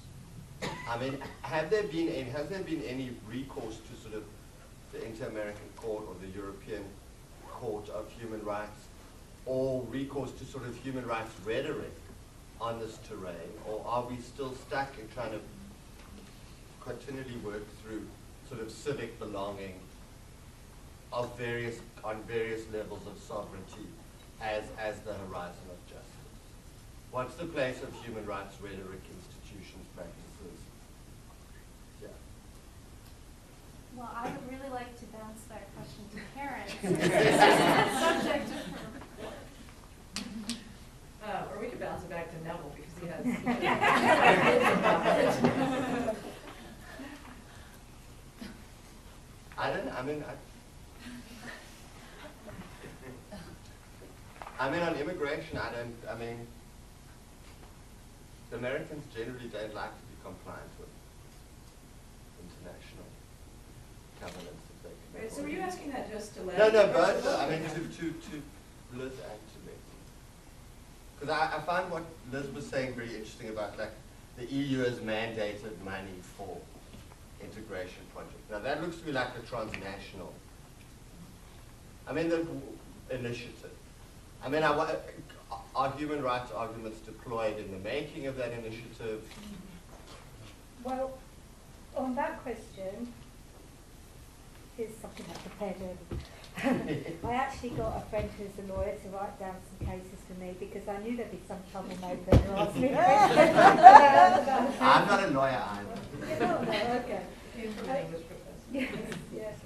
I mean, has there been any recourse to sort of the Inter-American Court or the European Court of Human Rights, or recourse to sort of human rights rhetoric on this terrain, or are we still stuck in trying to continually work through sort of civic belonging on various levels of sovereignty as the horizon of justice? What's the place of human rights rhetoric, institutions, practices? Yeah. Well, I would really like to bounce that question to Karen, since this is the subject of her report. Or we could bounce it back to Neville, because he has. On immigration, the Americans generally don't like to be compliant with international covenants that they can. Right, so were you asking that just to Leti? No, both. I mean, to Liz and to Leti. Because I find what Liz was saying very interesting about, like, the EU has mandated money for integration projects. Now that looks to me like a transnational, the initiative. Are human rights arguments deployed in the making of that initiative? Well, on that question, here's something I prepared earlier. I actually got a friend who's a lawyer to write down some cases for me, because I knew there'd be some troublemaker who asked me questions. I'm not a lawyer either. You're not, no, okay. He's from an English professor. Yes.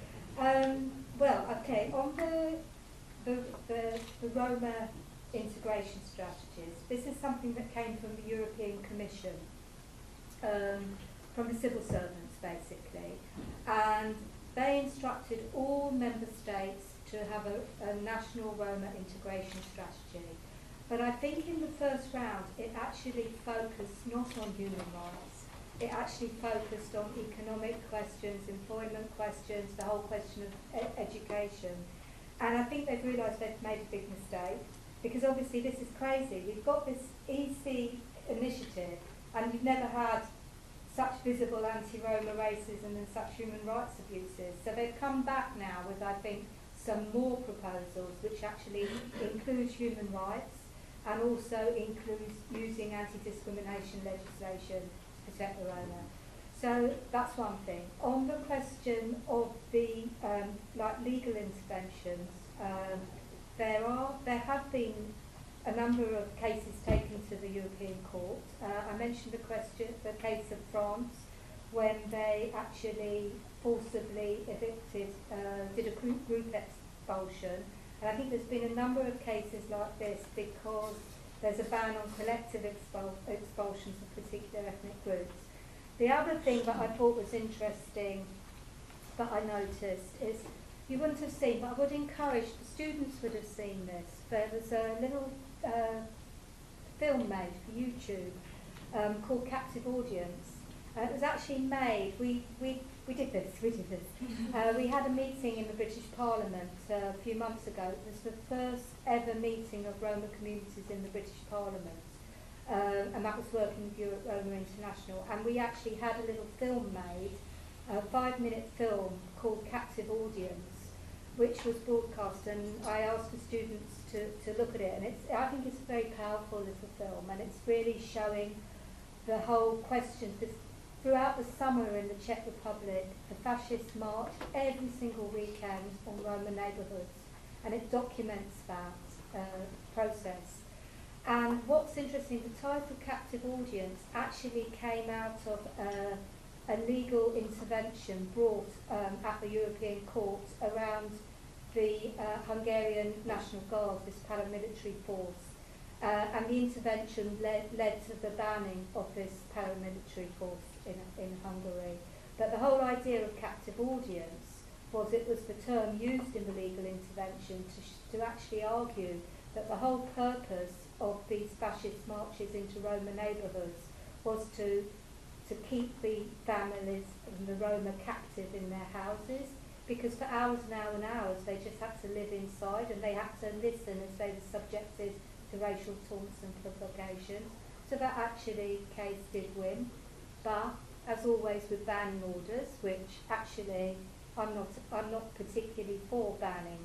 Well, okay, on the Roma integration strategies, this is something that came from the European Commission, from the civil servants basically, and they instructed all member states to have a national Roma integration strategy. But I think in the first round it actually focused not on human rights, it actually focused on economic questions, employment questions, the whole question of education. And I think they've realised they've made a big mistake, because obviously this is crazy. We've got this EC initiative, and you've never had such visible anti-Roma racism and such human rights abuses. So they've come back now with, I think, some more proposals which actually include human rights and also includes using anti-discrimination legislation to protect the Roma. So that's one thing. On the question of the, like legal interventions, there have been a number of cases taken to the European Court. I mentioned the case of France, when they actually forcibly evicted, did a group expulsion. And I think there's been a number of cases like this because there's a ban on collective expulsions of particular ethnic groups. The other thing that I thought was interesting that I noticed is, you wouldn't have seen, but I would encourage, students would have seen this. There was a little film made for YouTube called Captive Audience. It was actually made, we did this. We had a meeting in the British Parliament a few months ago. It was the first ever meeting of Roma communities in the British Parliament. And that was working with Europe Roma International. And we actually had a little film made, a 5-minute film called Captive Audience, which was broadcast, and I asked the students to look at it. And I think it's a very powerful little film, and it's really showing the whole question. Throughout the summer in the Czech Republic, the fascists marched every single weekend on Roma neighbourhoods, and it documents that process. And what's interesting, the title Captive Audience actually came out of a legal intervention brought at the European Court around the Hungarian National Guard, this paramilitary force. And the intervention led to the banning of this paramilitary force in Hungary. But the whole idea of captive audience was it was the term used in the legal intervention to actually argue that the whole purpose of these fascist marches into Roma neighbourhoods was to keep the families and the Roma captive in their houses, because for hours and hours they just had to live inside, and they had to listen as they were subjected to racial taunts and provocations. So that actually case did win. But as always with banning orders, which actually I'm not particularly for banning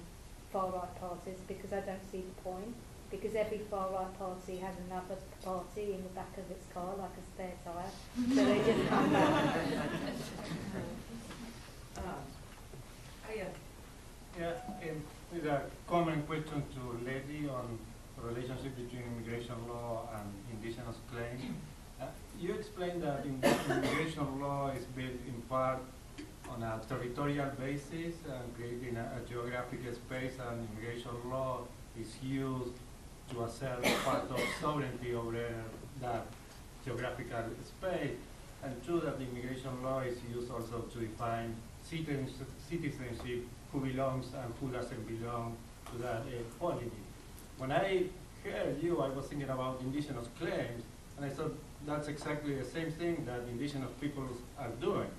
far-right parties, because I don't see the point, because every far-right party has another party in the back of its car like a spare tyre, so they just come back. With a common question to Leti on the relationship between immigration law and indigenous claims. You explained that immigration law is built in part on a territorial basis and creating a geographic space, and immigration law is used to assert part of sovereignty over that geographical space. And true that the immigration law is used also to define citizenship, who belongs and who doesn't belong to that polity. When I heard you, I was thinking about indigenous claims, and I thought that's exactly the same thing that indigenous peoples are doing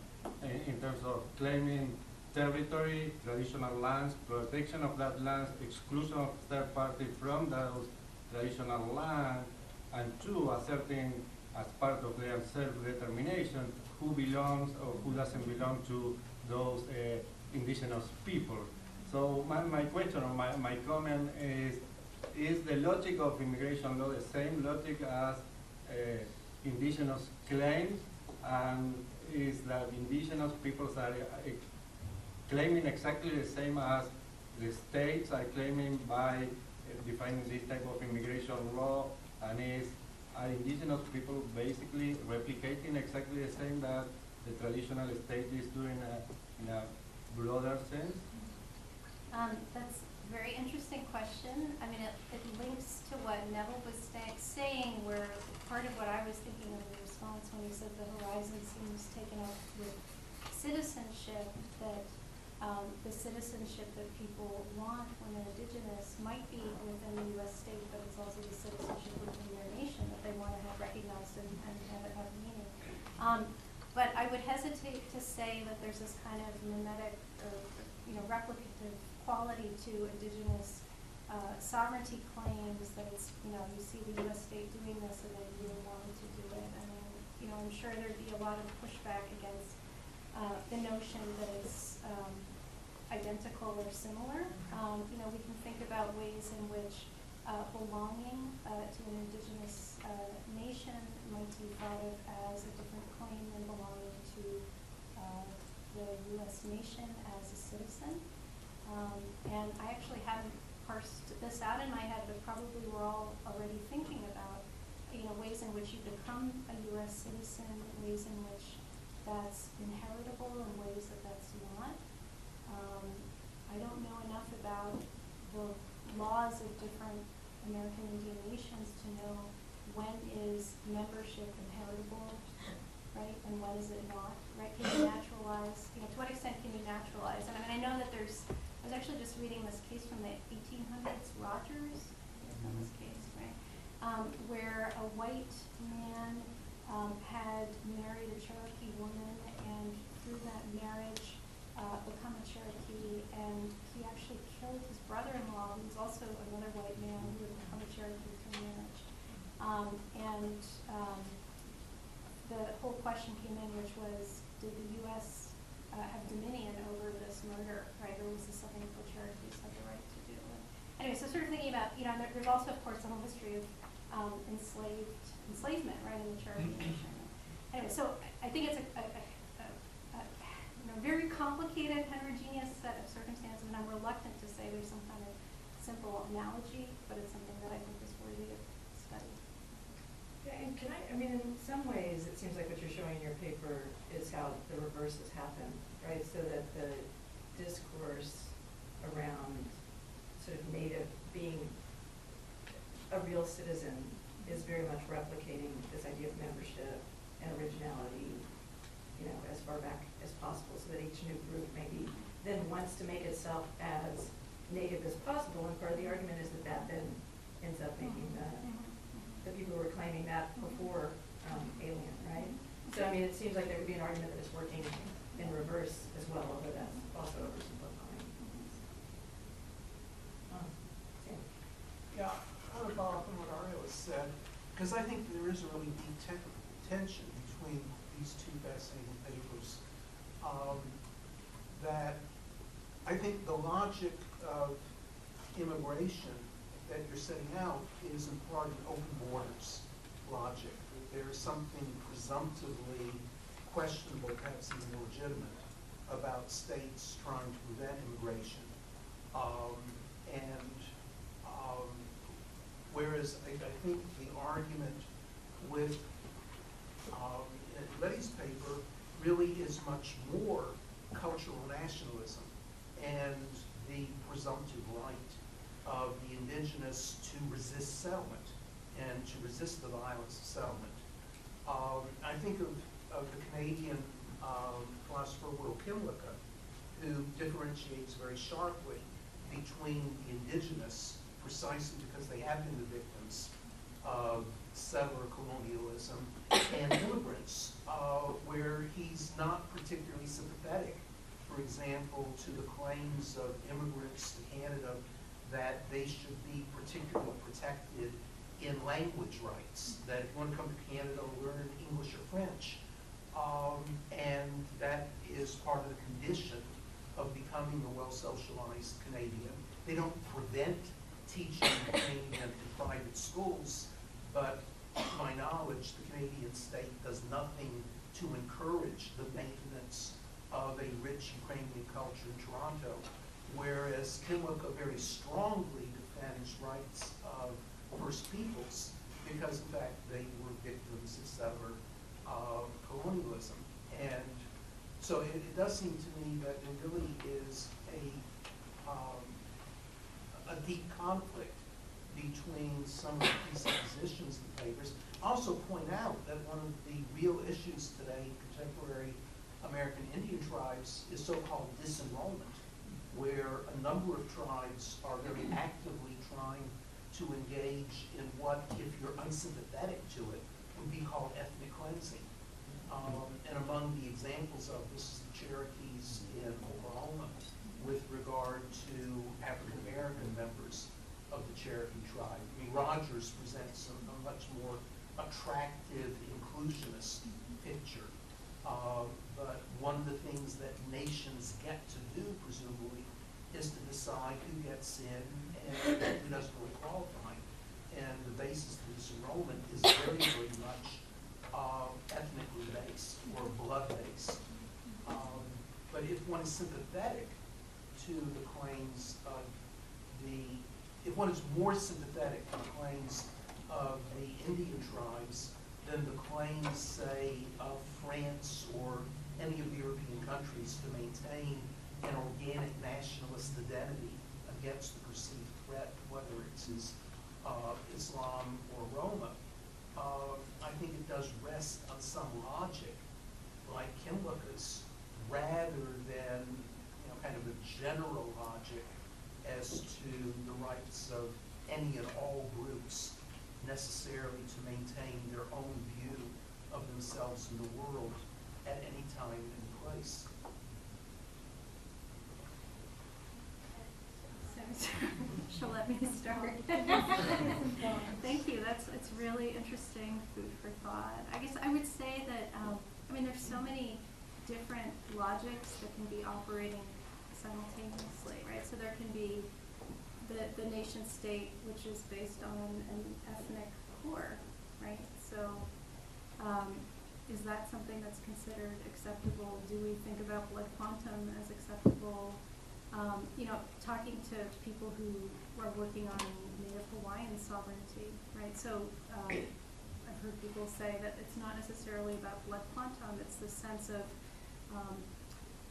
in terms of claiming territory, traditional lands, protection of that land, exclusion of third party from those traditional lands, and two, asserting as part of their self-determination who belongs or who doesn't belong to those indigenous people. So my question or my comment is the logic of immigration law the same logic as indigenous claims, and is that indigenous peoples are claiming exactly the same as the states are claiming by defining this type of immigration law, and are indigenous people basically replicating exactly the same that the traditional state is doing in a broader sense? That's a very interesting question. I mean, it links to what Neville was saying, where part of what I was thinking of the response when he said the horizon seems taken up with citizenship, that the citizenship that people want when they're indigenous might be within the U.S. state, but it's also the citizenship within their nation that they want to have recognized and have it have meaning. But I would hesitate to say that there's this kind of mimetic or replicative quality to indigenous sovereignty claims, that it's, you see the U.S. state doing this and then you wanting to do it. I mean, I'm sure there'd be a lot of pushback against the notion that it's identical or similar. We can think about ways in which belonging to an indigenous nation might be thought of as a different claim than belonging to the U.S. nation as a citizen. And I actually hadn't parsed this out in my head, but probably we're all already thinking about, ways in which you become a U.S. citizen, ways in which that's inheritable, and ways that that's not. I don't know enough about the laws of different American Indian nations to know when is membership inheritable, right, and when is it not, right? Can you naturalize, to what extent can you naturalize? And I mean, I know that I was actually just reading this case from the 1800s, Rogers, on this case, right, where a white man had married a Cherokee woman, and through that marriage become a Cherokee, and he actually killed his brother-in-law, who was also another white man who had become a Cherokee through marriage. The whole question came in, which was, did the U.S. Have dominion over this murder, right, or was this something that the Cherokees had the right to do? And anyway, so sort of thinking about, there's also, of course, the whole history of enslavement, right, in the Cherokee Nation. Anyway, so I think it's a very complicated, heterogeneous set of circumstances, and I'm reluctant to say there's some kind of simple analogy, but it's something that I think is worthy of study. Yeah, and in some ways, it seems like what you're showing in your paper is how the reverse has happened, right? So that the discourse around sort of Native being a real citizen is very much replicating this idea of membership and originality, as far back as possible, so that each new group maybe then wants to make itself as Native as possible, and part of the argument is that then ends up making the people who were claiming that before alien, right? So it seems like there could be an argument that it's working in reverse as well, although that's also oversimplifying. Yeah, I want to follow up on what Ario has said, because I think there is a really deep tension between these two fascinating papers. That I think the logic of immigration that you're setting out is in part an open borders logic. There is something presumptively questionable, perhaps even illegitimate, about states trying to prevent immigration. Whereas I think the argument with Leti's paper really is much more cultural nationalism and the presumptive right of the indigenous to resist settlement and to resist the violence of settlement. I think of the Canadian philosopher Will Pimlico, who differentiates very sharply between the indigenous, precisely because they have been the victims of settler colonialism, and immigrants, where he's not particularly sympathetic, for example, to the claims of immigrants to Canada that they should be particularly protected in language rights, that if you want to come to Canada, learn English or French. And that is part of the condition of becoming a well-socialized Canadian. They don't prevent teaching Canadian in private schools, but to my knowledge, the Canadian state does nothing to encourage the maintenance of a rich Ukrainian culture in Toronto, whereas Pimlico very strongly defends rights of First Peoples because, in fact, they were victims of settler colonialism. And so it does seem to me that there really is a deep conflict between some of the presuppositions in the papers. Also point out that one of the real issues today in contemporary American Indian tribes is so-called disenrollment, where a number of tribes are very actively trying to engage in what, if you're unsympathetic to it, would be called ethnic cleansing. And among the examples of this is the Cherokees in Oklahoma with regard to African American members of the Cherokee tribe. I mean, Rogers presents a much more attractive, inclusionist picture. But one of the things that nations get to do, presumably, is to decide who gets in and who doesn't really qualify. And the basis of this enrollment is very, very much ethnically based or blood based. But if one is sympathetic to the claims of if one is more sympathetic to the claims of the Indian tribes than the claims, say, of France or any of the European countries to maintain an organic nationalist identity against the perceived threat, whether it's Islam or Roma. I think it does rest on some logic, like Kinloch's, rather than kind of a general logic as to the rights of any and all groups necessarily to maintain their own view of themselves in the world at any time and place. So, she'll let me start. Thank you. It's really interesting food for thought. I guess I would say that there's so many different logics that can be operating simultaneously, right? So there can be the nation state, which is based on an ethnic core, right? So is that something that's considered acceptable? Do we think about blood quantum as acceptable? Talking to people who are working on Native Hawaiian sovereignty, right? So I've heard people say that it's not necessarily about blood quantum, it's the sense of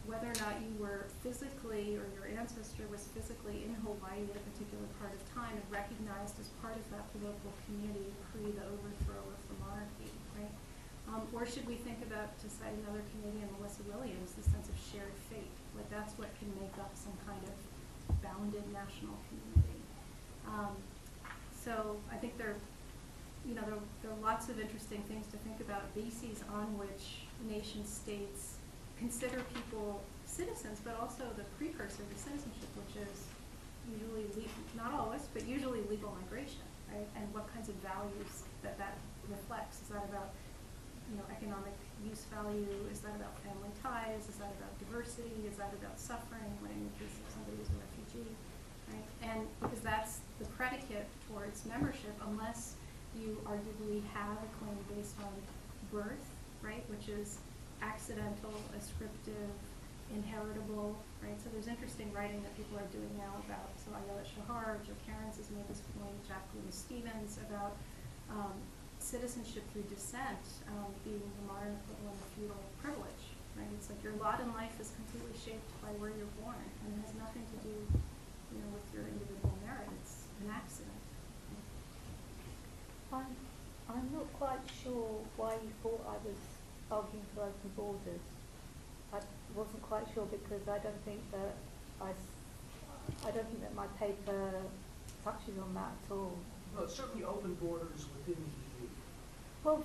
whether or not you were physically, or your ancestor was physically in Hawaii at a particular part of time and recognized as part of that local community pre the overthrow of the monarchy, right? Or should we think about, to cite another Canadian, Melissa Williams, the sense of shared fate? Like that's what can make up some kind of bounded national community. So I think there are lots of interesting things to think about, bases on which nation states consider people citizens, but also the precursor to citizenship, which is usually, not always, but usually legal migration, right? And what kinds of values that reflects. Is that about economic use value? Is that about family ties? Is that about diversity? Is that about suffering, like in the case of somebody who's a refugee, right? And because that's the predicate towards membership, unless you arguably have a claim based on birth, right, which is accidental, ascriptive, inheritable, right? So there's interesting writing that people are doing now about, so Ayelet Shahar, Joe Cairns has made this point, Jacqueline Stevens, about citizenship through descent being the modern equivalent of feudal privilege, right? It's like your lot in life is completely shaped by where you're born, and it has nothing to do, with your individual merit. It's an accident. I'm not quite sure why you thought I was arguing for open borders. I wasn't quite sure because I don't think that my paper touches on that at all. Well, it's certainly open borders within the EU. Well,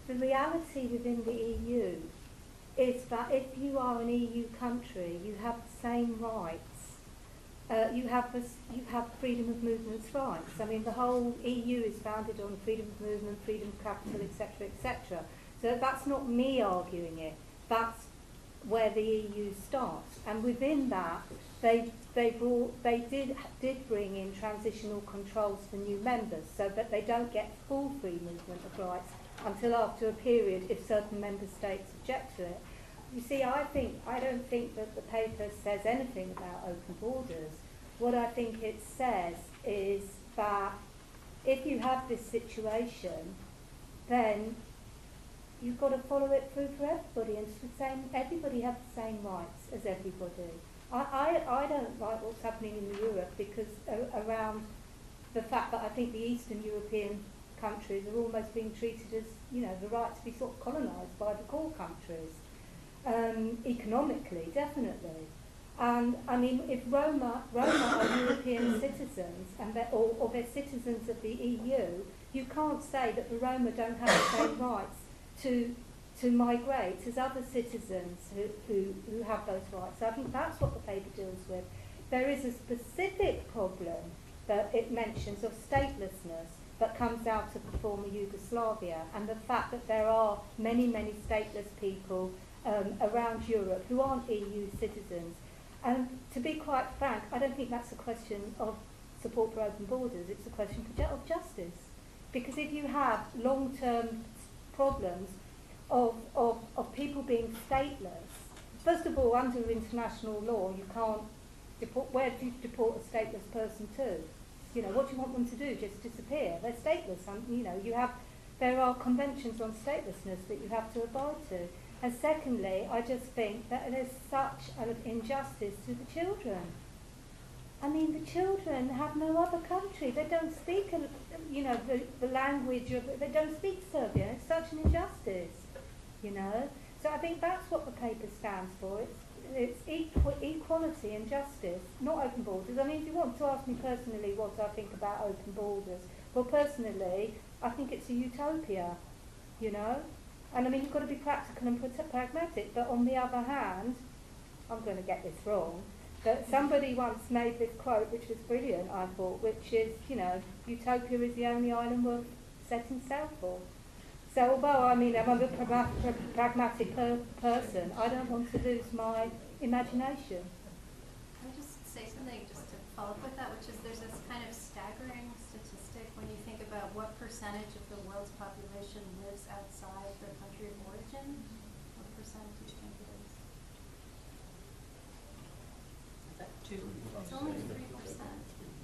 the reality within the EU is that if you are an EU country, you have the same rights. You have freedom of movement's rights. I mean, the whole EU is founded on freedom of movement, freedom of capital, etc., etc. So that's not me arguing it. That's where the EU starts. And within that, they did bring in transitional controls for new members, so that they don't get full free movement of rights until after a period if certain member states object to it. You see, I don't think that the paper says anything about open borders. What I think it says is that if you have this situation, then you've got to follow it through for everybody, and it's the same. Everybody has the same rights as everybody. I don't like what's happening in Europe because around the fact that I think the Eastern European countries are almost being treated as, the right to be sort of colonised by the core countries. Economically, definitely. And I mean, if Roma are European citizens or they're citizens of the EU, you can't say that the Roma don't have the same rights to migrate as other citizens who have those rights. So I think that's what the paper deals with. There is a specific problem that it mentions of statelessness that comes out of the former Yugoslavia, and the fact that there are many, many stateless people around Europe who aren't EU citizens. And to be quite frank, I don't think that's a question of support for open borders, it's a question of justice. Because if you have long-term problems of people being stateless, first of all, under international law, you can't deport. Where do you deport a stateless person to? You know, what do you want them to do? Just disappear? They're stateless. And, you know, there are conventions on statelessness that you have to abide to. And secondly, I just think that there's such an injustice to the children. I mean, the children have no other country. They don't speak, you know, the language of. They don't speak Serbian. It's such an injustice, you know. So I think that's what the paper stands for. It's equality and justice, not open borders. I mean, if you want to ask me personally what I think about open borders, well, personally, I think it's a utopia, you know. And I mean, you've got to be practical and pragmatic. But on the other hand, I'm going to get this wrong. But somebody once made this quote, which was brilliant, I thought, which is, you know, utopia is the only island worth setting sail for. So although, I mean, I'm a pragmatic person, I don't want to lose my imagination. Can I just say something just to follow up with that, which is there's this kind of staggering statistic when you think about what percentage of the world's population lives outside their country of origin. What percent do you think it is? It's only 3%,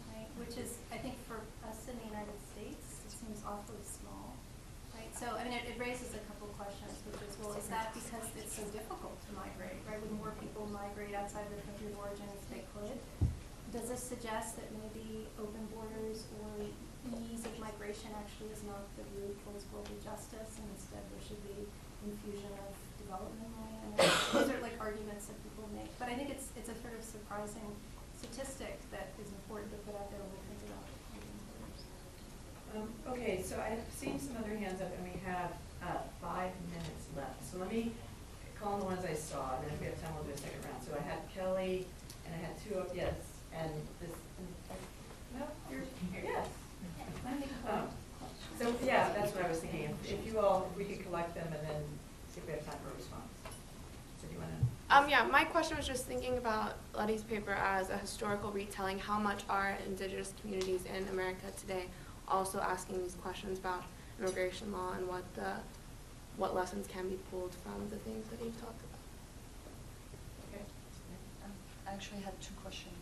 right? Which is, I think, for us in the United States, it seems awfully small, right? So, I mean, it raises a couple questions, which is, well, is that because it's so difficult to migrate, right? Would more people migrate outside their country of origin if they could? Does this suggest that maybe open borders or ease of migration actually is not the route towards global justice, and instead there should be infusion of development money? I mean, those are like arguments that people make, but I think it's a sort of surprising statistic that is important to put out there when we think about open borders. Okay, so I've seen some other hands up, and we have 5 minutes left. So let me call on the ones I saw, and then if we have time, we'll do a second round. So I had Kelly, and I had 2 of yes, and this. No, you're yes. So yeah, that's what I was thinking. If you all, if we could collect them, and then see if we have time for a response. So do you want to? Yeah, my question was just thinking about Leti's paper as a historical retelling. How much are indigenous communities in America today also asking these questions about immigration law, and what lessons can be pulled from the things that you've talked about? Okay. I actually had 2 questions.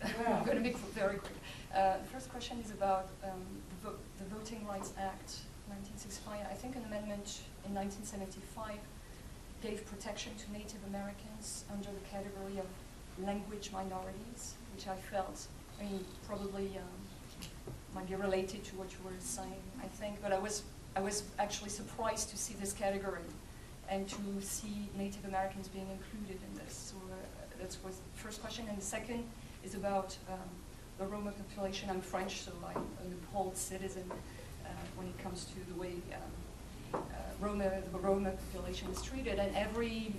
Wow. I'm going to be very quick. The first question is about the Voting Rights Act 1965. I think an amendment in 1975 gave protection to Native Americans under the category of language minorities, which I felt, I mean, probably might be related to what you were saying, I think, but I was actually surprised to see this category and to see Native Americans being included in this. So that was the first question. And the second is about the Roma population. I'm French, so I'm an appalled citizen when it comes to the way the Roma population is treated. And every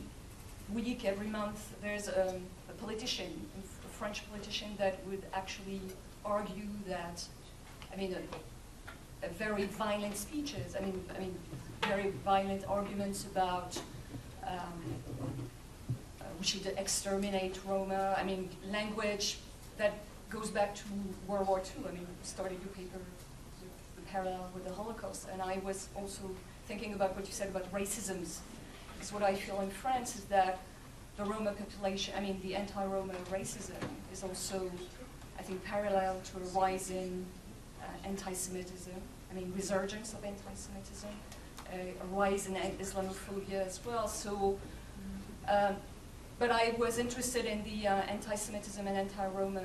week, every month, there's a politician, a French politician, that would actually argue that, I mean, a very violent speeches. I mean, very violent arguments about we should exterminate Roma. I mean, language that goes back to World War II. I mean, started your paper with the parallel with the Holocaust, and I was also thinking about what you said about racisms. Because what I feel in France is that the Roma population, I mean, the anti-Roma racism is also, I think, parallel to a rise in anti-Semitism. I mean, resurgence of anti-Semitism, a rise in Islamophobia as well. So, but I was interested in the anti-Semitism and anti-Roma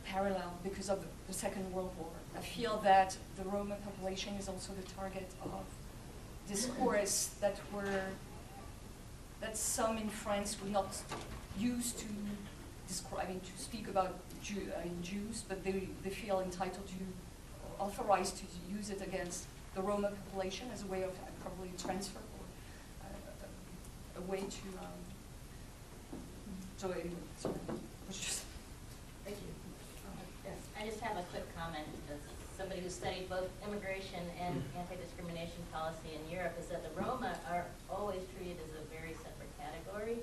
parallel because of the Second World War. I feel that the Roma population is also the target of discourse that some in France were not used to describe, I mean, to speak about Jews, but they feel entitled to, authorized to use it against the Roma population as a way of probably transfer or a way to. Sorry. Thank you. Yes. I just have a quick comment as somebody who studied both immigration and anti-discrimination policy in Europe, is that the Roma are always treated as a very separate category.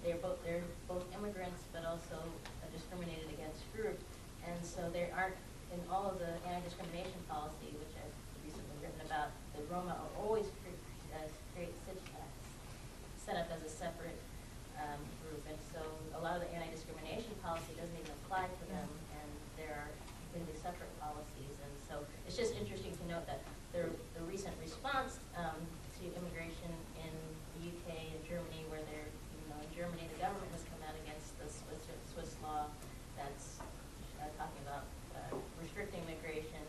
They're both immigrants, but also a discriminated against group, and so there aren't, in all of the anti-discrimination policy, which I've recently written about, the Roma are always set up as a separate group, and so a lot of the anti-discrimination policy doesn't even apply to them, and there are completely separate policies. And so it's just interesting to note that the recent response to immigration in the UK and Germany, where they're, in Germany the government has come out against the Swiss law that's talking about restricting migration.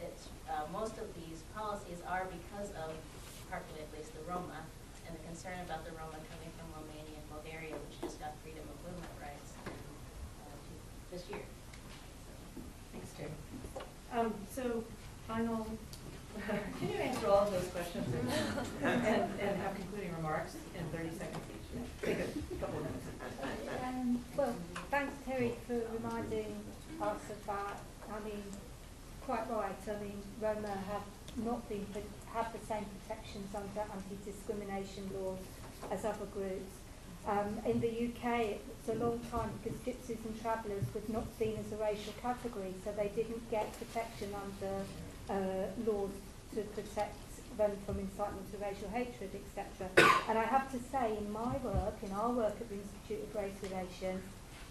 It's most of these policies are because of, partly at least, the Roma, and the concern about the Roma coming from Romania and Bulgaria, which just got freedom of movement rights this year. Thanks, Terry. So, final, can you answer all of those questions and have concluding remarks in 30 seconds each? Take a couple of minutes. Well, thanks, Terry, for reminding us of that. I mean, quite right. I mean, Roma have not been have the same protections under anti-discrimination laws as other groups. In the UK, it's a long time because gypsies and travellers was not seen as a racial category, so they didn't get protection under laws to protect them from incitement to racial hatred, etc. And I have to say, in our work at the Institute of Race Relations,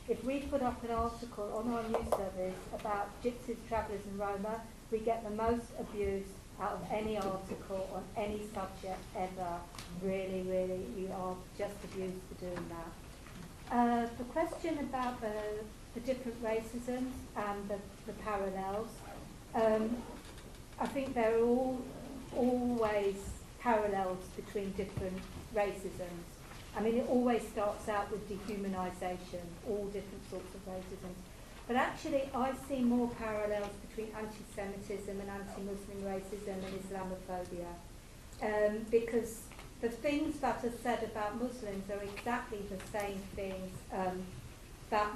if we put up an article on our news service about gypsies, travellers and Roma, we get the most abuse out of any article on any subject ever. Really, really, you are just abused for doing that. The question about the different racisms and the parallels, I think there are always parallels between different racisms. I mean, it always starts out with dehumanisation, all different sorts of racism. But actually, I see more parallels between anti-Semitism and anti-Muslim racism and Islamophobia. Because the things that are said about Muslims are exactly the same things that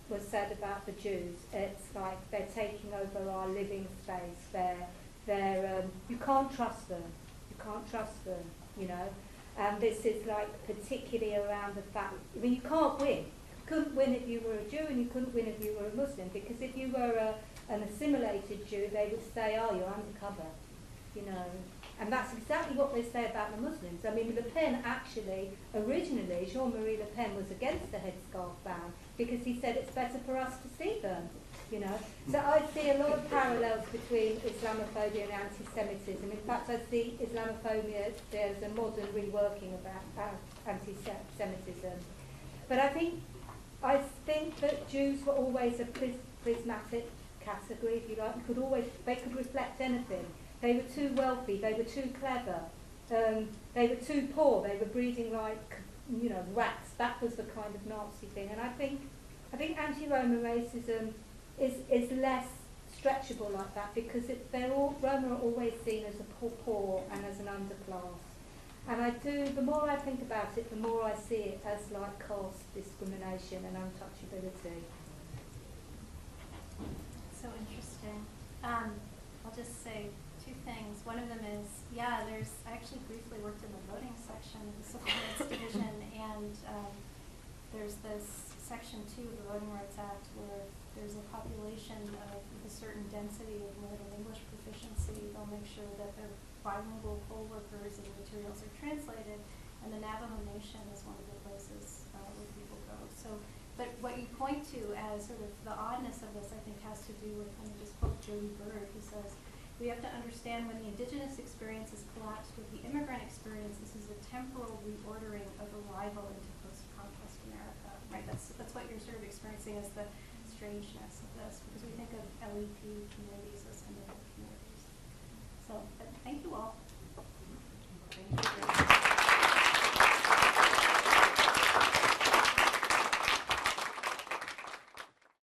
were said about the Jews. It's like they're taking over our living space. You can't trust them. You can't trust them, you know. And this is like particularly around the fact, I mean, you can't win. You couldn't win if you were a Jew, and you couldn't win if you were a Muslim, because if you were an assimilated Jew, they would say, oh, you're undercover, you know. And that's exactly what they say about the Muslims. I mean, Le Pen actually, originally, Jean-Marie Le Pen was against the headscarf ban, because he said it's better for us to see them, you know. So I see a lot of parallels between Islamophobia and anti-Semitism. In fact, I see Islamophobia as a modern reworking of anti-Semitism. But I think that Jews were always a prismatic category, if you like. They could reflect anything. They were too wealthy, they were too clever, they were too poor, they were breeding like, you know, rats. That was the kind of Nazi thing. And I think anti-Roma racism is less stretchable like that, because Roma are always seen as a poor and as an underclass. And the more I think about it, the more I see it as like caste discrimination and untouchability. So interesting. I'll just say two things. One of them is, I actually briefly worked in the voting section of the Civil Rights Division, and there's this Section 2 of the Voting Rights Act where there's a population of a certain density of Middle English proficiency. They'll make sure that their bilingual poll workers and materials are translated, and the Navajo Nation is one of the places where people go. So, but what you point to as sort of the oddness of this, I think, has to do with, let me just quote Jody Bird, who says, we have to understand when the indigenous experience is collapsed with the immigrant experience, this is a temporal reordering of arrival into post-conquest America, right? That's what you're sort of experiencing as the strangeness of this, because we think of LEP communities as immigrant communities. So, thank you all.